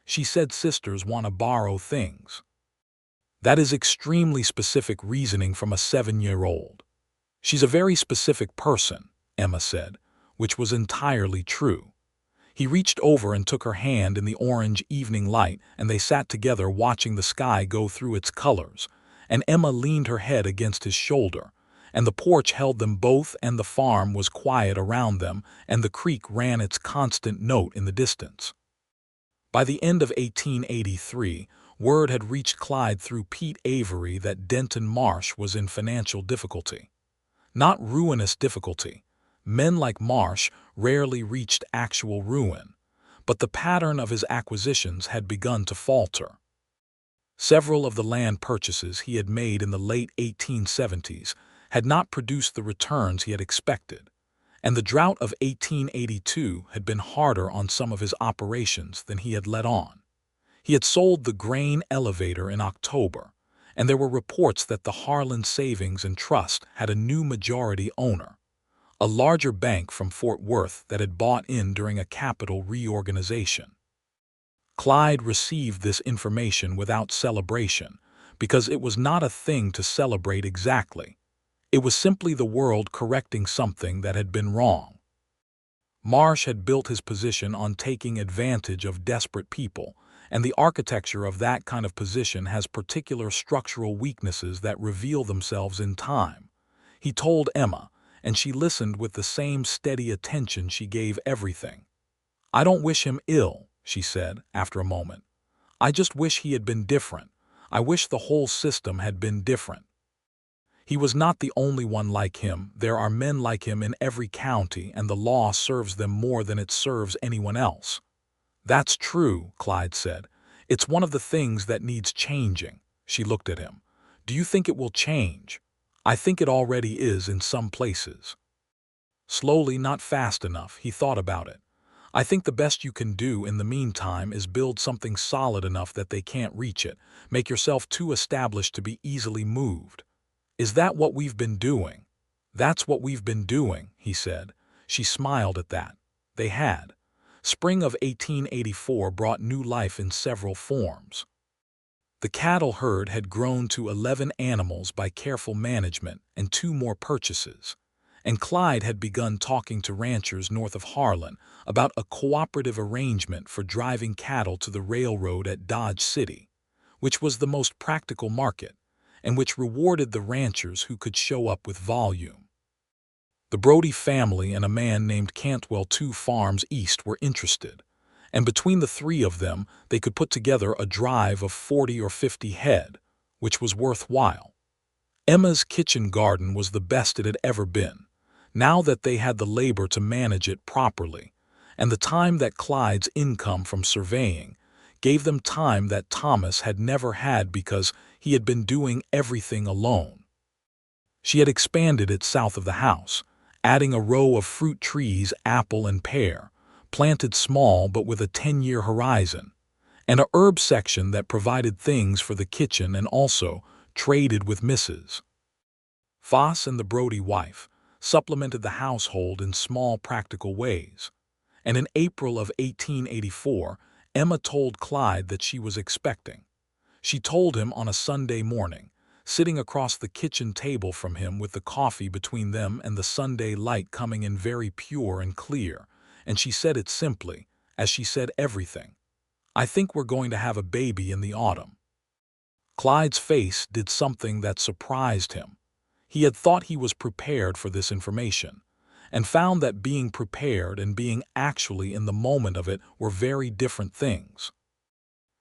"She said sisters want to borrow things." "That is extremely specific reasoning from a 7-year-old. She's a very specific person," Emma said, which was entirely true. He reached over and took her hand in the orange evening light, and they sat together watching the sky go through its colors, and Emma leaned her head against his shoulder, and the porch held them both, and the farm was quiet around them, and the creek ran its constant note in the distance. By the end of 1883, word had reached Clyde through Pete Avery that Denton Marsh was in financial difficulty. Not ruinous difficulty. Men like Marsh rarely reached actual ruin, but the pattern of his acquisitions had begun to falter. Several of the land purchases he had made in the late 1870s had not produced the returns he had expected, and the drought of 1882 had been harder on some of his operations than he had let on. He had sold the grain elevator in October, and there were reports that the Harlan Savings and Trust had a new majority owner, a larger bank from Fort Worth that had bought in during a capital reorganization. Clyde received this information without celebration, because it was not a thing to celebrate exactly. It was simply the world correcting something that had been wrong. Marsh had built his position on taking advantage of desperate people, and the architecture of that kind of position has particular structural weaknesses that reveal themselves in time. He told Emma, and she listened with the same steady attention she gave everything. "I don't wish him ill," she said after a moment. "I just wish he had been different. I wish the whole system had been different. He was not the only one like him. There are men like him in every county, and the law serves them more than it serves anyone else." "That's true," Clyde said. "It's one of the things that needs changing." She looked at him. "Do you think it will change?" "I think it already is in some places." Slowly, not fast enough, he thought about it. "I think the best you can do in the meantime is build something solid enough that they can't reach it. Make yourself too established to be easily moved." "Is that what we've been doing?" "That's what we've been doing," he said. She smiled at that. They had. Spring of 1884 brought new life in several forms. The cattle herd had grown to 11 animals by careful management and 2 more purchases, and Clyde had begun talking to ranchers north of Harlan about a cooperative arrangement for driving cattle to the railroad at Dodge City, which was the most practical market, and which rewarded the ranchers who could show up with volume. The Brody family and a man named Cantwell 2 farms east were interested, and between the three of them they could put together a drive of 40 or 50 head, which was worthwhile. Emma's kitchen garden was the best it had ever been, now that they had the labor to manage it properly, and the time that Clyde's income from surveying gave them time that Thomas had never had because he had been doing everything alone. She had expanded it south of the house, adding a row of fruit trees, apple and pear, planted small but with a 10-year horizon, and a herb section that provided things for the kitchen and also traded with Mrs. Foss and the Brody wife supplemented the household in small practical ways, and in April of 1884, Emma told Clyde that she was expecting. She told him on a Sunday morning, sitting across the kitchen table from him with the coffee between them and the Sunday light coming in very pure and clear, and she said it simply, as she said everything. "I think we're going to have a baby in the autumn." Clyde's face did something that surprised him. He had thought he was prepared for this information, and found that being prepared and being actually in the moment of it were very different things.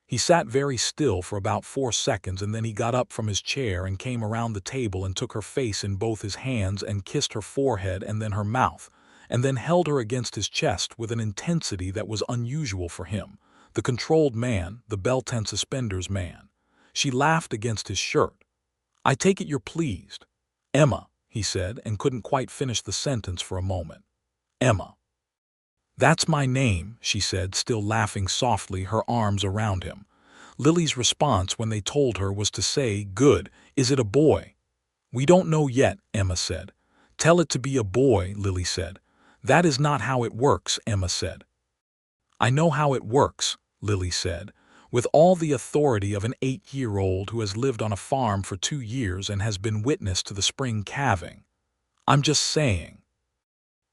He sat very still for about 4 seconds, and then he got up from his chair and came around the table and took her face in both his hands and kissed her forehead and then her mouth, and then held her against his chest with an intensity that was unusual for him, the controlled man, the belt and suspenders man. She laughed against his shirt. "I take it you're pleased." "Emma," he said, and couldn't quite finish the sentence for a moment. "Emma." "That's my name," she said, still laughing softly, her arms around him. Lily's response when they told her was to say, "Good, is it a boy?" "We don't know yet," Emma said. "Tell it to be a boy," Lily said. "That is not how it works," Emma said. "I know how it works," Lily said, with all the authority of an 8-year-old who has lived on a farm for 2 years and has been witness to the spring calving. "I'm just saying."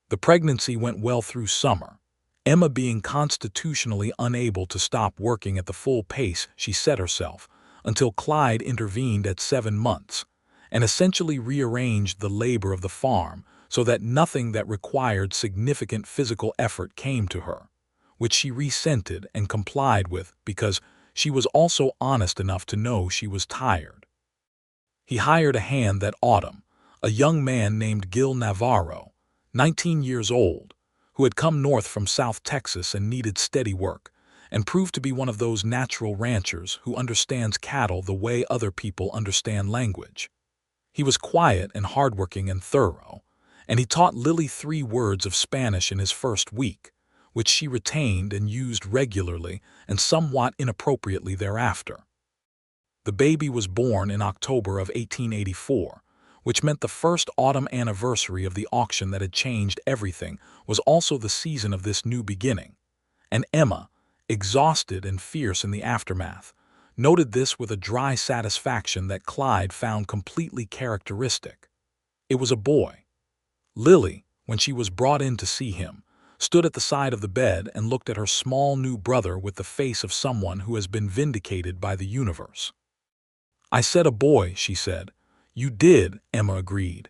The pregnancy went well through summer, Emma being constitutionally unable to stop working at the full pace she set herself, until Clyde intervened at 7 months, and essentially rearranged the labor of the farm so that nothing that required significant physical effort came to her, which she resented and complied with because she was also honest enough to know she was tired. He hired a hand that autumn, a young man named Gil Navarro, 19 years old, who had come north from South Texas and needed steady work, and proved to be one of those natural ranchers who understands cattle the way other people understand language. He was quiet and hardworking and thorough, and he taught Lily 3 words of Spanish in his first week, which she retained and used regularly and somewhat inappropriately thereafter. The baby was born in October of 1884, which meant the first autumn anniversary of the auction that had changed everything was also the season of this new beginning, and Emma, exhausted and fierce in the aftermath, noted this with a dry satisfaction that Clyde found completely characteristic. It was a boy. Lily, when she was brought in to see him, stood at the side of the bed and looked at her small new brother with the face of someone who has been vindicated by the universe. "I said a boy," she said. "You did," Emma agreed.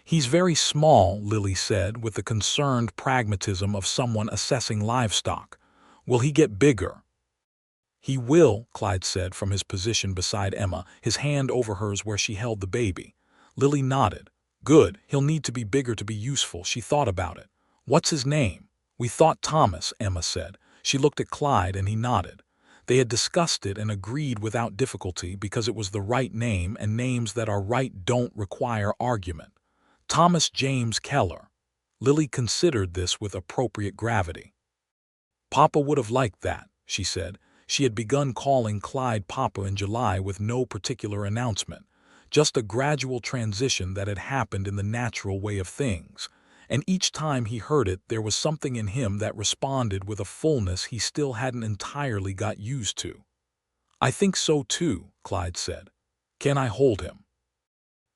"He's very small," Lily said with the concerned pragmatism of someone assessing livestock. "Will he get bigger?" "He will," Clyde said from his position beside Emma, his hand over hers where she held the baby. Lily nodded. "Good, he'll need to be bigger to be useful." She thought about it. "What's his name?" "We thought Thomas," Emma said. She looked at Clyde and he nodded. They had discussed it and agreed without difficulty because it was the right name, and names that are right don't require argument. Thomas James Keller. Lily considered this with appropriate gravity. "Papa would have liked that," she said. She had begun calling Clyde Papa in July with no particular announcement, just a gradual transition that had happened in the natural way of things, and each time he heard it there was something in him that responded with a fullness he still hadn't entirely got used to. "I think so too," Clyde said. "Can I hold him?"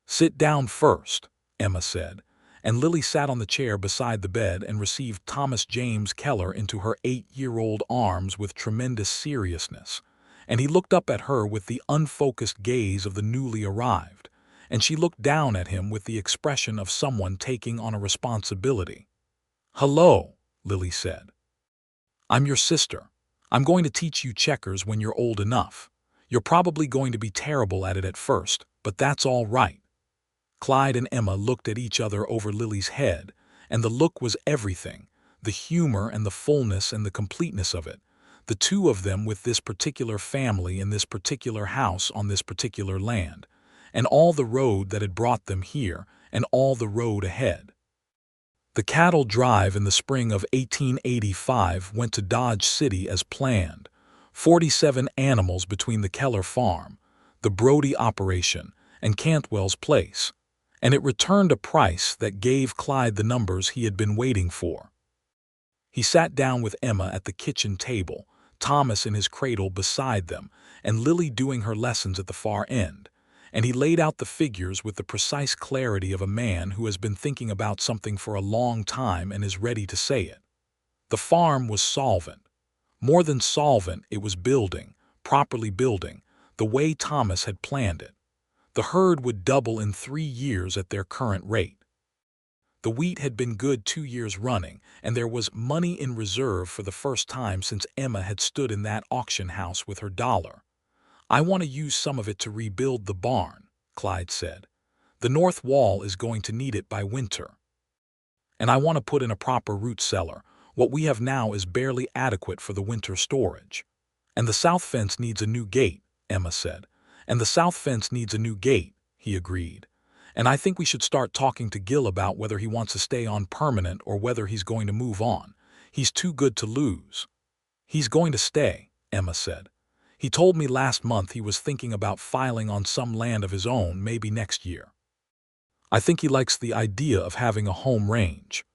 "Sit down first," Emma said, and Lily sat on the chair beside the bed and received Thomas James Keller into her 8-year-old arms with tremendous seriousness. And he looked up at her with the unfocused gaze of the newly arrived, and she looked down at him with the expression of someone taking on a responsibility. "Hello," Lily said. "I'm your sister. I'm going to teach you checkers when you're old enough. You're probably going to be terrible at it at first, but that's all right." Clyde and Emma looked at each other over Lily's head, and the look was everything, the humor and the fullness and the completeness of it, the two of them with this particular family in this particular house on this particular land, and all the road that had brought them here, and all the road ahead. The cattle drive in the spring of 1885 went to Dodge City as planned. 47 animals between the Keller farm, the Brody operation, and Cantwell's place, and it returned a price that gave Clyde the numbers he had been waiting for. He sat down with Emma at the kitchen table, Thomas in his cradle beside them, and Lily doing her lessons at the far end, and he laid out the figures with the precise clarity of a man who has been thinking about something for a long time and is ready to say it. The farm was solvent. More than solvent, it was building, properly building, the way Thomas had planned it. The herd would double in 3 years at their current rate. The wheat had been good 2 years running, and there was money in reserve for the first time since Emma had stood in that auction house with her dollar. "I want to use some of it to rebuild the barn," Clyde said. "The north wall is going to need it by winter. And I want to put in a proper root cellar. What we have now is barely adequate for the winter storage. And the south fence needs a new gate," Emma said. "And the south fence needs a new gate," he agreed. "And I think we should start talking to Gil about whether he wants to stay on permanent or whether he's going to move on. He's too good to lose." "He's going to stay," Emma said. "He told me last month he was thinking about filing on some land of his own maybe next year. I think he likes the idea of having a home range."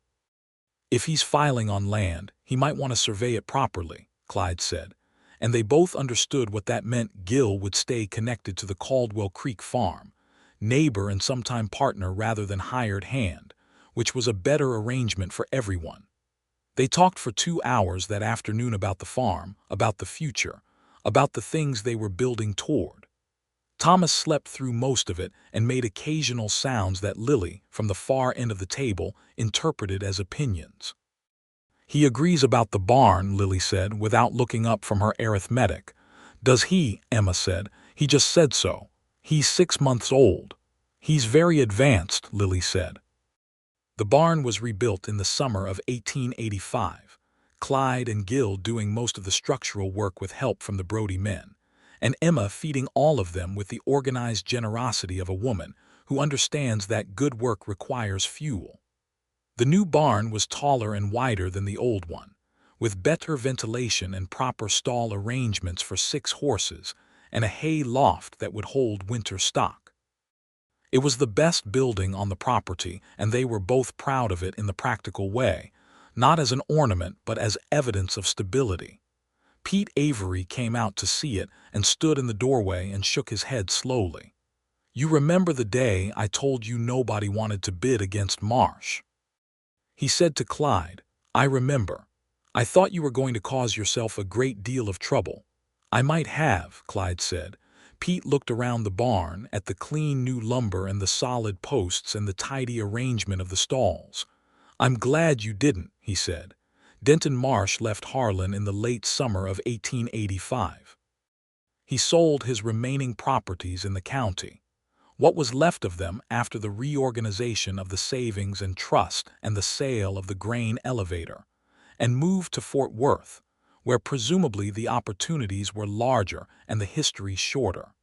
"If he's filing on land, he might want to survey it properly," Clyde said, and they both understood what that meant. Gil would stay connected to the Caldwell Creek farm, neighbor and sometime partner rather than hired hand, which was a better arrangement for everyone. They talked for 2 hours that afternoon about the farm, about the future, about the things they were building toward. Thomas slept through most of it and made occasional sounds that Lily, from the far end of the table, interpreted as opinions. "He agrees about the barn," Lily said, without looking up from her arithmetic. "Does he?" Emma said. "He just said so. He's 6 months old." "He's very advanced," Lily said. The barn was rebuilt in the summer of 1885, Clyde and Gil doing most of the structural work with help from the Brody men, and Emma feeding all of them with the organized generosity of a woman who understands that good work requires fuel. The new barn was taller and wider than the old one, with better ventilation and proper stall arrangements for 6 horses and a hay loft that would hold winter stock. It was the best building on the property, and they were both proud of it in the practical way, not as an ornament but as evidence of stability. Pete Avery came out to see it and stood in the doorway and shook his head slowly. "You remember the day I told you nobody wanted to bid against Marsh?" He said to Clyde, "I remember. I thought you were going to cause yourself a great deal of trouble." "I might have," Clyde said. Pete looked around the barn at the clean new lumber and the solid posts and the tidy arrangement of the stalls. "I'm glad you didn't," he said. Denton Marsh left Harlan in the late summer of 1885. He sold his remaining properties in the county, what was left of them after the reorganization of the savings and trust and the sale of the grain elevator, and moved to Fort Worth, where presumably the opportunities were larger and the history shorter.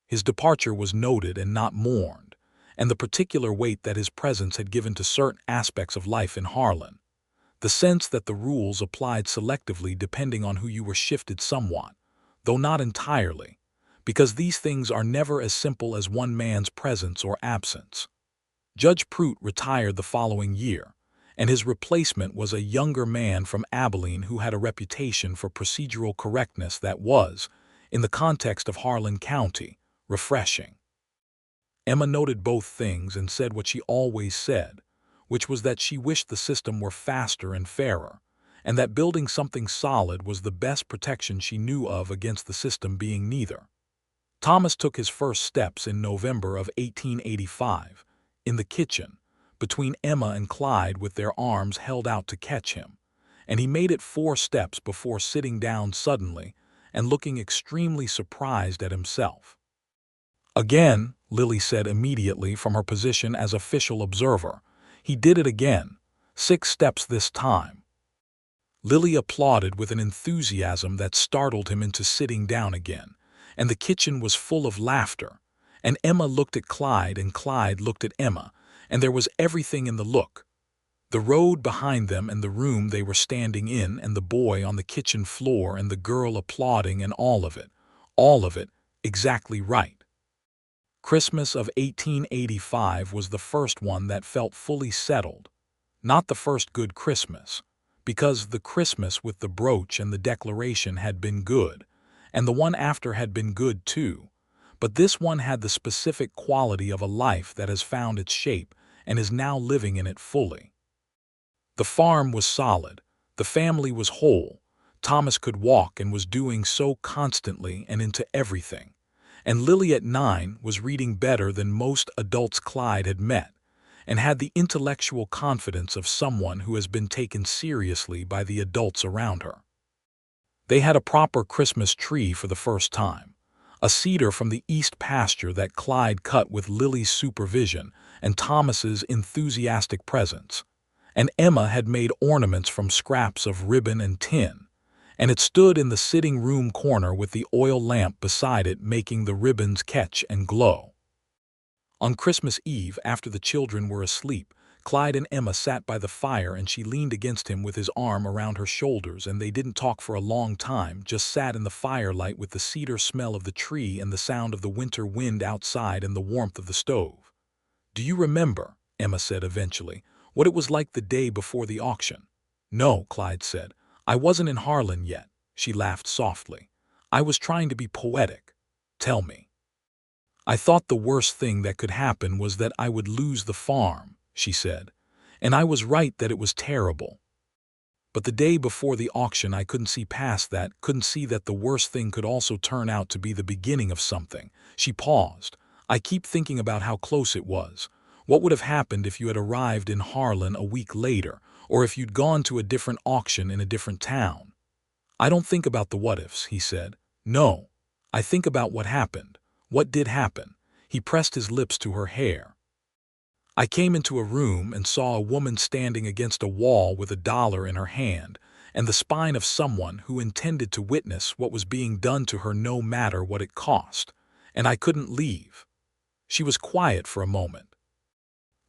His departure was noted and not mourned, and the particular weight that his presence had given to certain aspects of life in Harlan, the sense that the rules applied selectively depending on who you were shifted somewhat, though not entirely, because these things are never as simple as one man's presence or absence. Judge Prout retired the following year, and his replacement was a younger man from Abilene who had a reputation for procedural correctness that was, in the context of Harlan County, refreshing. Emma noted both things and said what she always said. which was that she wished the system were faster and fairer, and that building something solid was the best protection she knew of against the system being neither. Thomas took his first steps in November of 1885, in the kitchen, between Emma and Clyde with their arms held out to catch him, and he made it 4 steps before sitting down suddenly and looking extremely surprised at himself. "Again," Lily said immediately from her position as official observer. "He did it again. 6 steps this time." Lily applauded with an enthusiasm that startled him into sitting down again, and the kitchen was full of laughter, and Emma looked at Clyde and Clyde looked at Emma, and there was everything in the look. The road behind them and the room they were standing in and the boy on the kitchen floor and the girl applauding and all of it, exactly right. Christmas of 1885 was the first one that felt fully settled. Not the first good Christmas, because the Christmas with the brooch and the declaration had been good, and the one after had been good too, but this one had the specific quality of a life that has found its shape and is now living in it fully. The farm was solid, the family was whole, Thomas could walk and was doing so constantly and into everything. And Lily at 9 was reading better than most adults Clyde had met, and had the intellectual confidence of someone who has been taken seriously by the adults around her. They had a proper Christmas tree for the first time, a cedar from the east pasture that Clyde cut with Lily's supervision and Thomas's enthusiastic presence, and Emma had made ornaments from scraps of ribbon and tin, and it stood in the sitting room corner with the oil lamp beside it making the ribbons catch and glow. On Christmas Eve, after the children were asleep, Clyde and Emma sat by the fire and she leaned against him with his arm around her shoulders, and they didn't talk for a long time, just sat in the firelight with the cedar smell of the tree and the sound of the winter wind outside and the warmth of the stove. "Do you remember," Emma said eventually, "what it was like the day before the auction?" "No," Clyde said. "I wasn't in Harlan yet." She laughed softly. "I was trying to be poetic. Tell me." "I thought the worst thing that could happen was that I would lose the farm," she said, "and I was right that it was terrible. But the day before the auction I couldn't see past that, couldn't see that the worst thing could also turn out to be the beginning of something." She paused. "I keep thinking about how close it was. What would have happened if you had arrived in Harlan a week later, or if you'd gone to a different auction in a different town?" "I don't think about the what-ifs," he said. "No, I think about what happened. What did happen?" He pressed his lips to her hair. "I came into a room and saw a woman standing against a wall with $1 in her hand, and the spine of someone who intended to witness what was being done to her no matter what it cost, and I couldn't leave." She was quiet for a moment.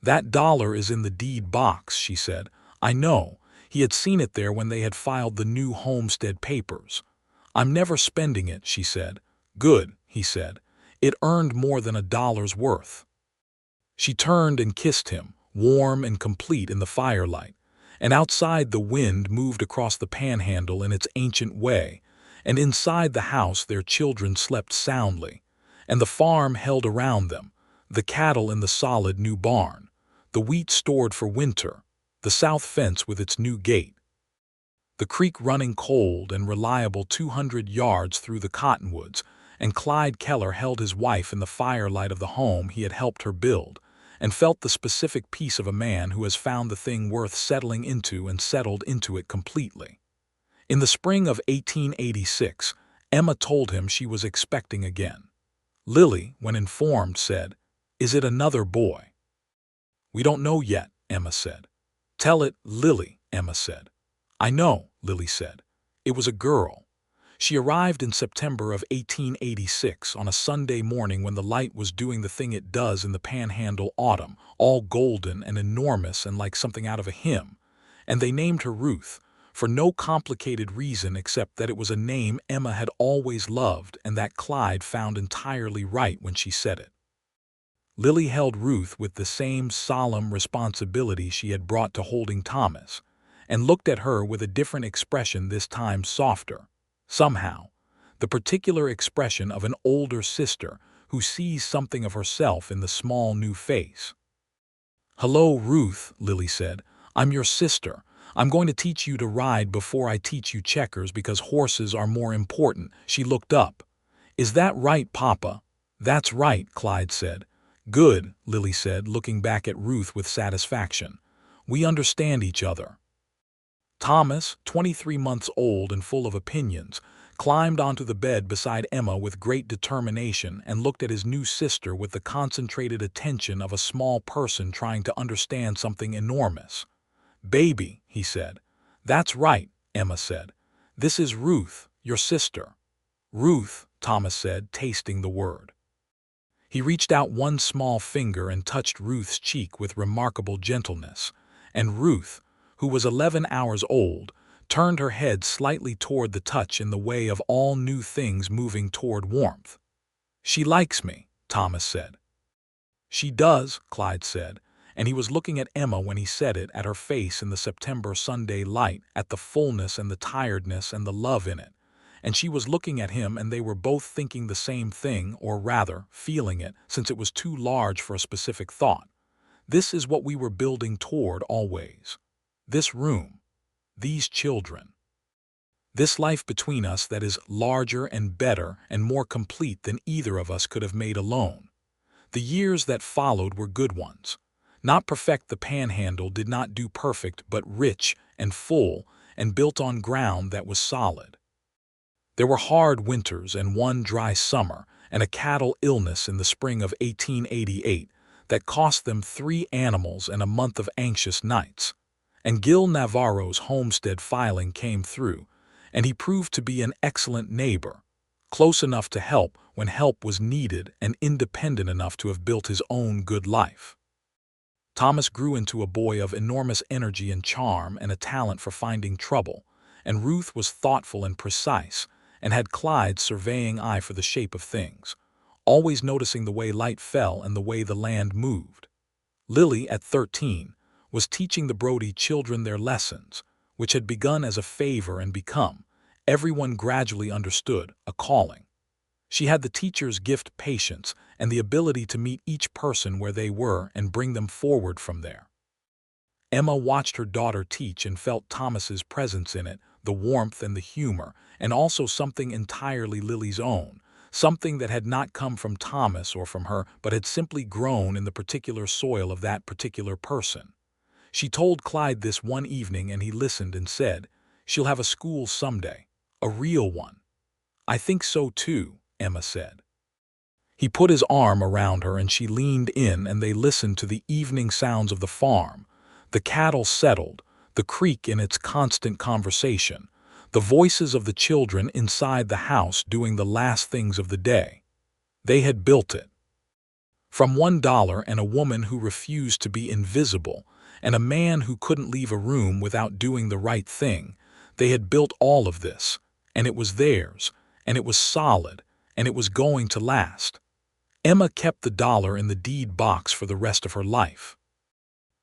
"That $1 is in the deed box," she said. "I know. He had seen it there when they had filed the new homestead papers." "I'm never spending it," she said. "Good," he said. "It earned more than $1's worth." She turned and kissed him, warm and complete in the firelight, and outside the wind moved across the Panhandle in its ancient way, and inside the house their children slept soundly, and the farm held around them, the cattle in the solid new barn, the wheat stored for winter, the south fence with its new gate, the creek running cold and reliable 200 yards through the cottonwoods, and Clyde Keller held his wife in the firelight of the home he had helped her build, and felt the specific peace of a man who has found the thing worth settling into and settled into it completely. In the spring of 1886, Emma told him she was expecting again. Lily, when informed, said, "Is it another boy?" "We don't know yet," Emma said. "Tell it, Lily," Emma said. "I know," Lily said. "It was a girl." She arrived in September of 1886 on a Sunday morning when the light was doing the thing it does in the Panhandle autumn, all golden and enormous and like something out of a hymn, and they named her Ruth, for no complicated reason except that it was a name Emma had always loved and that Clyde found entirely right when she said it. Lily held Ruth with the same solemn responsibility she had brought to holding Thomas, and looked at her with a different expression, this time softer. Somehow, the particular expression of an older sister who sees something of herself in the small new face. "Hello, Ruth," Lily said. "I'm your sister. I'm going to teach you to ride before I teach you checkers because horses are more important." She looked up. "Is that right, Papa?" "That's right," Clyde said. "Good," Lily said, looking back at Ruth with satisfaction. "We understand each other." Thomas, 23 months old and full of opinions, climbed onto the bed beside Emma with great determination and looked at his new sister with the concentrated attention of a small person trying to understand something enormous. "Baby," he said. "That's right," Emma said. "This is Ruth, your sister." "Ruth," Thomas said, tasting the word. He reached out one small finger and touched Ruth's cheek with remarkable gentleness, and Ruth, who was 11 hours old, turned her head slightly toward the touch in the way of all new things moving toward warmth. "She likes me," Thomas said. "She does," Clyde said, and he was looking at Emma when he said it, at her face in the September Sunday light, at the fullness and the tiredness and the love in it. And she was looking at him, and they were both thinking the same thing, or rather, feeling it, since it was too large for a specific thought. This is what we were building toward always. This room. These children. This life between us that is larger and better and more complete than either of us could have made alone. The years that followed were good ones. Not perfect, the Panhandle did not do perfect, but rich and full and built on ground that was solid. There were hard winters and one dry summer and a cattle illness in the spring of 1888 that cost them 3 animals and a month of anxious nights. And Gil Navarro's homestead filing came through, and he proved to be an excellent neighbor, close enough to help when help was needed and independent enough to have built his own good life. Thomas grew into a boy of enormous energy and charm and a talent for finding trouble, and Ruth was thoughtful and precise, and had Clyde's surveying eye for the shape of things, always noticing the way light fell and the way the land moved. Lily, at 13, was teaching the Brody children their lessons, which had begun as a favor and become, everyone gradually understood, a calling. She had the teacher's gift, patience, and the ability to meet each person where they were and bring them forward from there. Emma watched her daughter teach and felt Thomas's presence in it, the warmth and the humor, and also something entirely Lily's own, something that had not come from Thomas or from her, but had simply grown in the particular soil of that particular person. She told Clyde this one evening, and he listened and said, "She'll have a school someday, a real one." "I think so too," Emma said. He put his arm around her and she leaned in, and they listened to the evening sounds of the farm, the cattle settled, the creek in its constant conversation, the voices of the children inside the house doing the last things of the day. They had built it. From $1 and a woman who refused to be invisible, and a man who couldn't leave a room without doing the right thing, they had built all of this, and it was theirs, and it was solid, and it was going to last. Emma kept the dollar in the deed box for the rest of her life.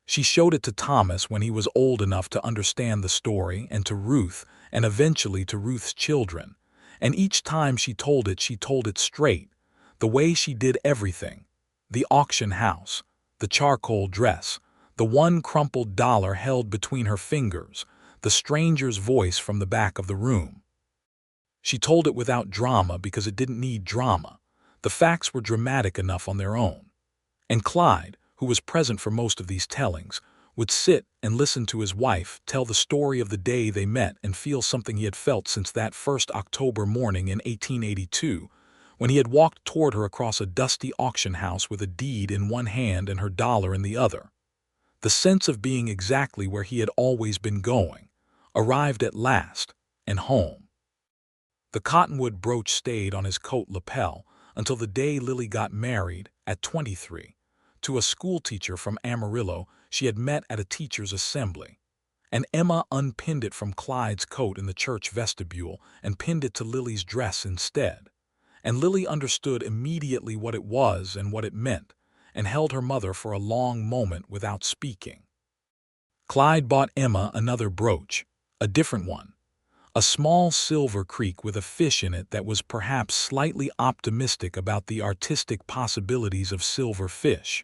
She showed it to Thomas when he was old enough to understand the story, and to Ruth, and eventually to Ruth's children. And each time she told it straight, the way she did everything. The auction house, the charcoal dress, the one crumpled dollar held between her fingers, the stranger's voice from the back of the room. She told it without drama because it didn't need drama. The facts were dramatic enough on their own. And Clyde, who was present for most of these tellings, would sit and listen to his wife tell the story of the day they met and feel something he had felt since that first October morning in 1882, when he had walked toward her across a dusty auction house with a deed in one hand and her dollar in the other. The sense of being exactly where he had always been going, arrived at last, and home. The cottonwood brooch stayed on his coat lapel until the day Lily got married, at 23, to a schoolteacher from Amarillo she had met at a teacher's assembly. And Emma unpinned it from Clyde's coat in the church vestibule and pinned it to Lily's dress instead. And Lily understood immediately what it was and what it meant, and held her mother for a long moment without speaking. Clyde bought Emma another brooch, a different one. A small silver creek with a fish in it that was perhaps slightly optimistic about the artistic possibilities of silver fish.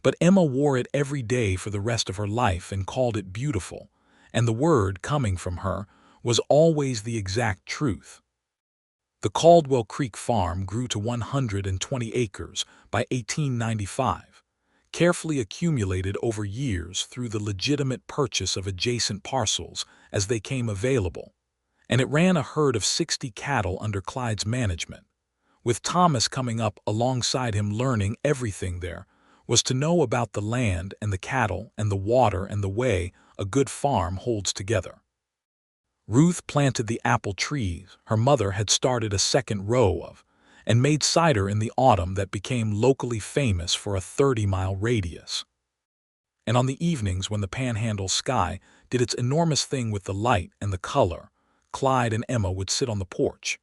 But Emma wore it every day for the rest of her life and called it beautiful, and the word coming from her was always the exact truth. The Caldwell Creek farm grew to 120 acres by 1895, carefully accumulated over years through the legitimate purchase of adjacent parcels as they came available, and it ran a herd of 60 cattle under Clyde's management, with Thomas coming up alongside him. Learning everything there was to know about the land and the cattle and the water and the way a good farm holds together. Ruth planted the apple trees her mother had started a second row of, and made cider in the autumn that became locally famous for a 30-mile radius. And on the evenings when the Panhandle sky did its enormous thing with the light and the color, Clyde and Emma would sit on the porch,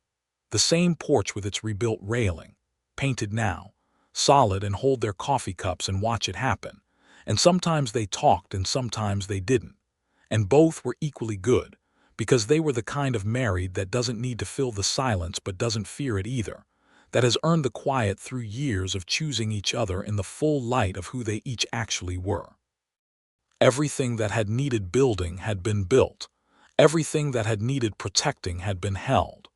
the same porch with its rebuilt railing, painted now, solid, and hold their coffee cups and watch it happen. And sometimes they talked and sometimes they didn't, and both were equally good, because they were the kind of married that doesn't need to fill the silence but doesn't fear it either, that has earned the quiet through years of choosing each other in the full light of who they each actually were. Everything that had needed building had been built. Everything that had needed protecting had been held.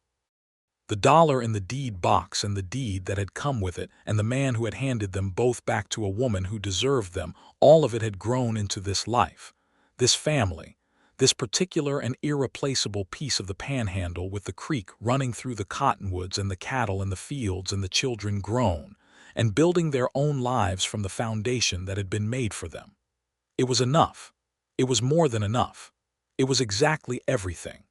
The dollar in the deed box and the deed that had come with it and the man who had handed them both back to a woman who deserved them, all of it had grown into this life, this family, this particular and irreplaceable piece of the Panhandle, with the creek running through the cottonwoods and the cattle in the fields and the children grown and building their own lives from the foundation that had been made for them. It was enough. It was more than enough. It was exactly everything.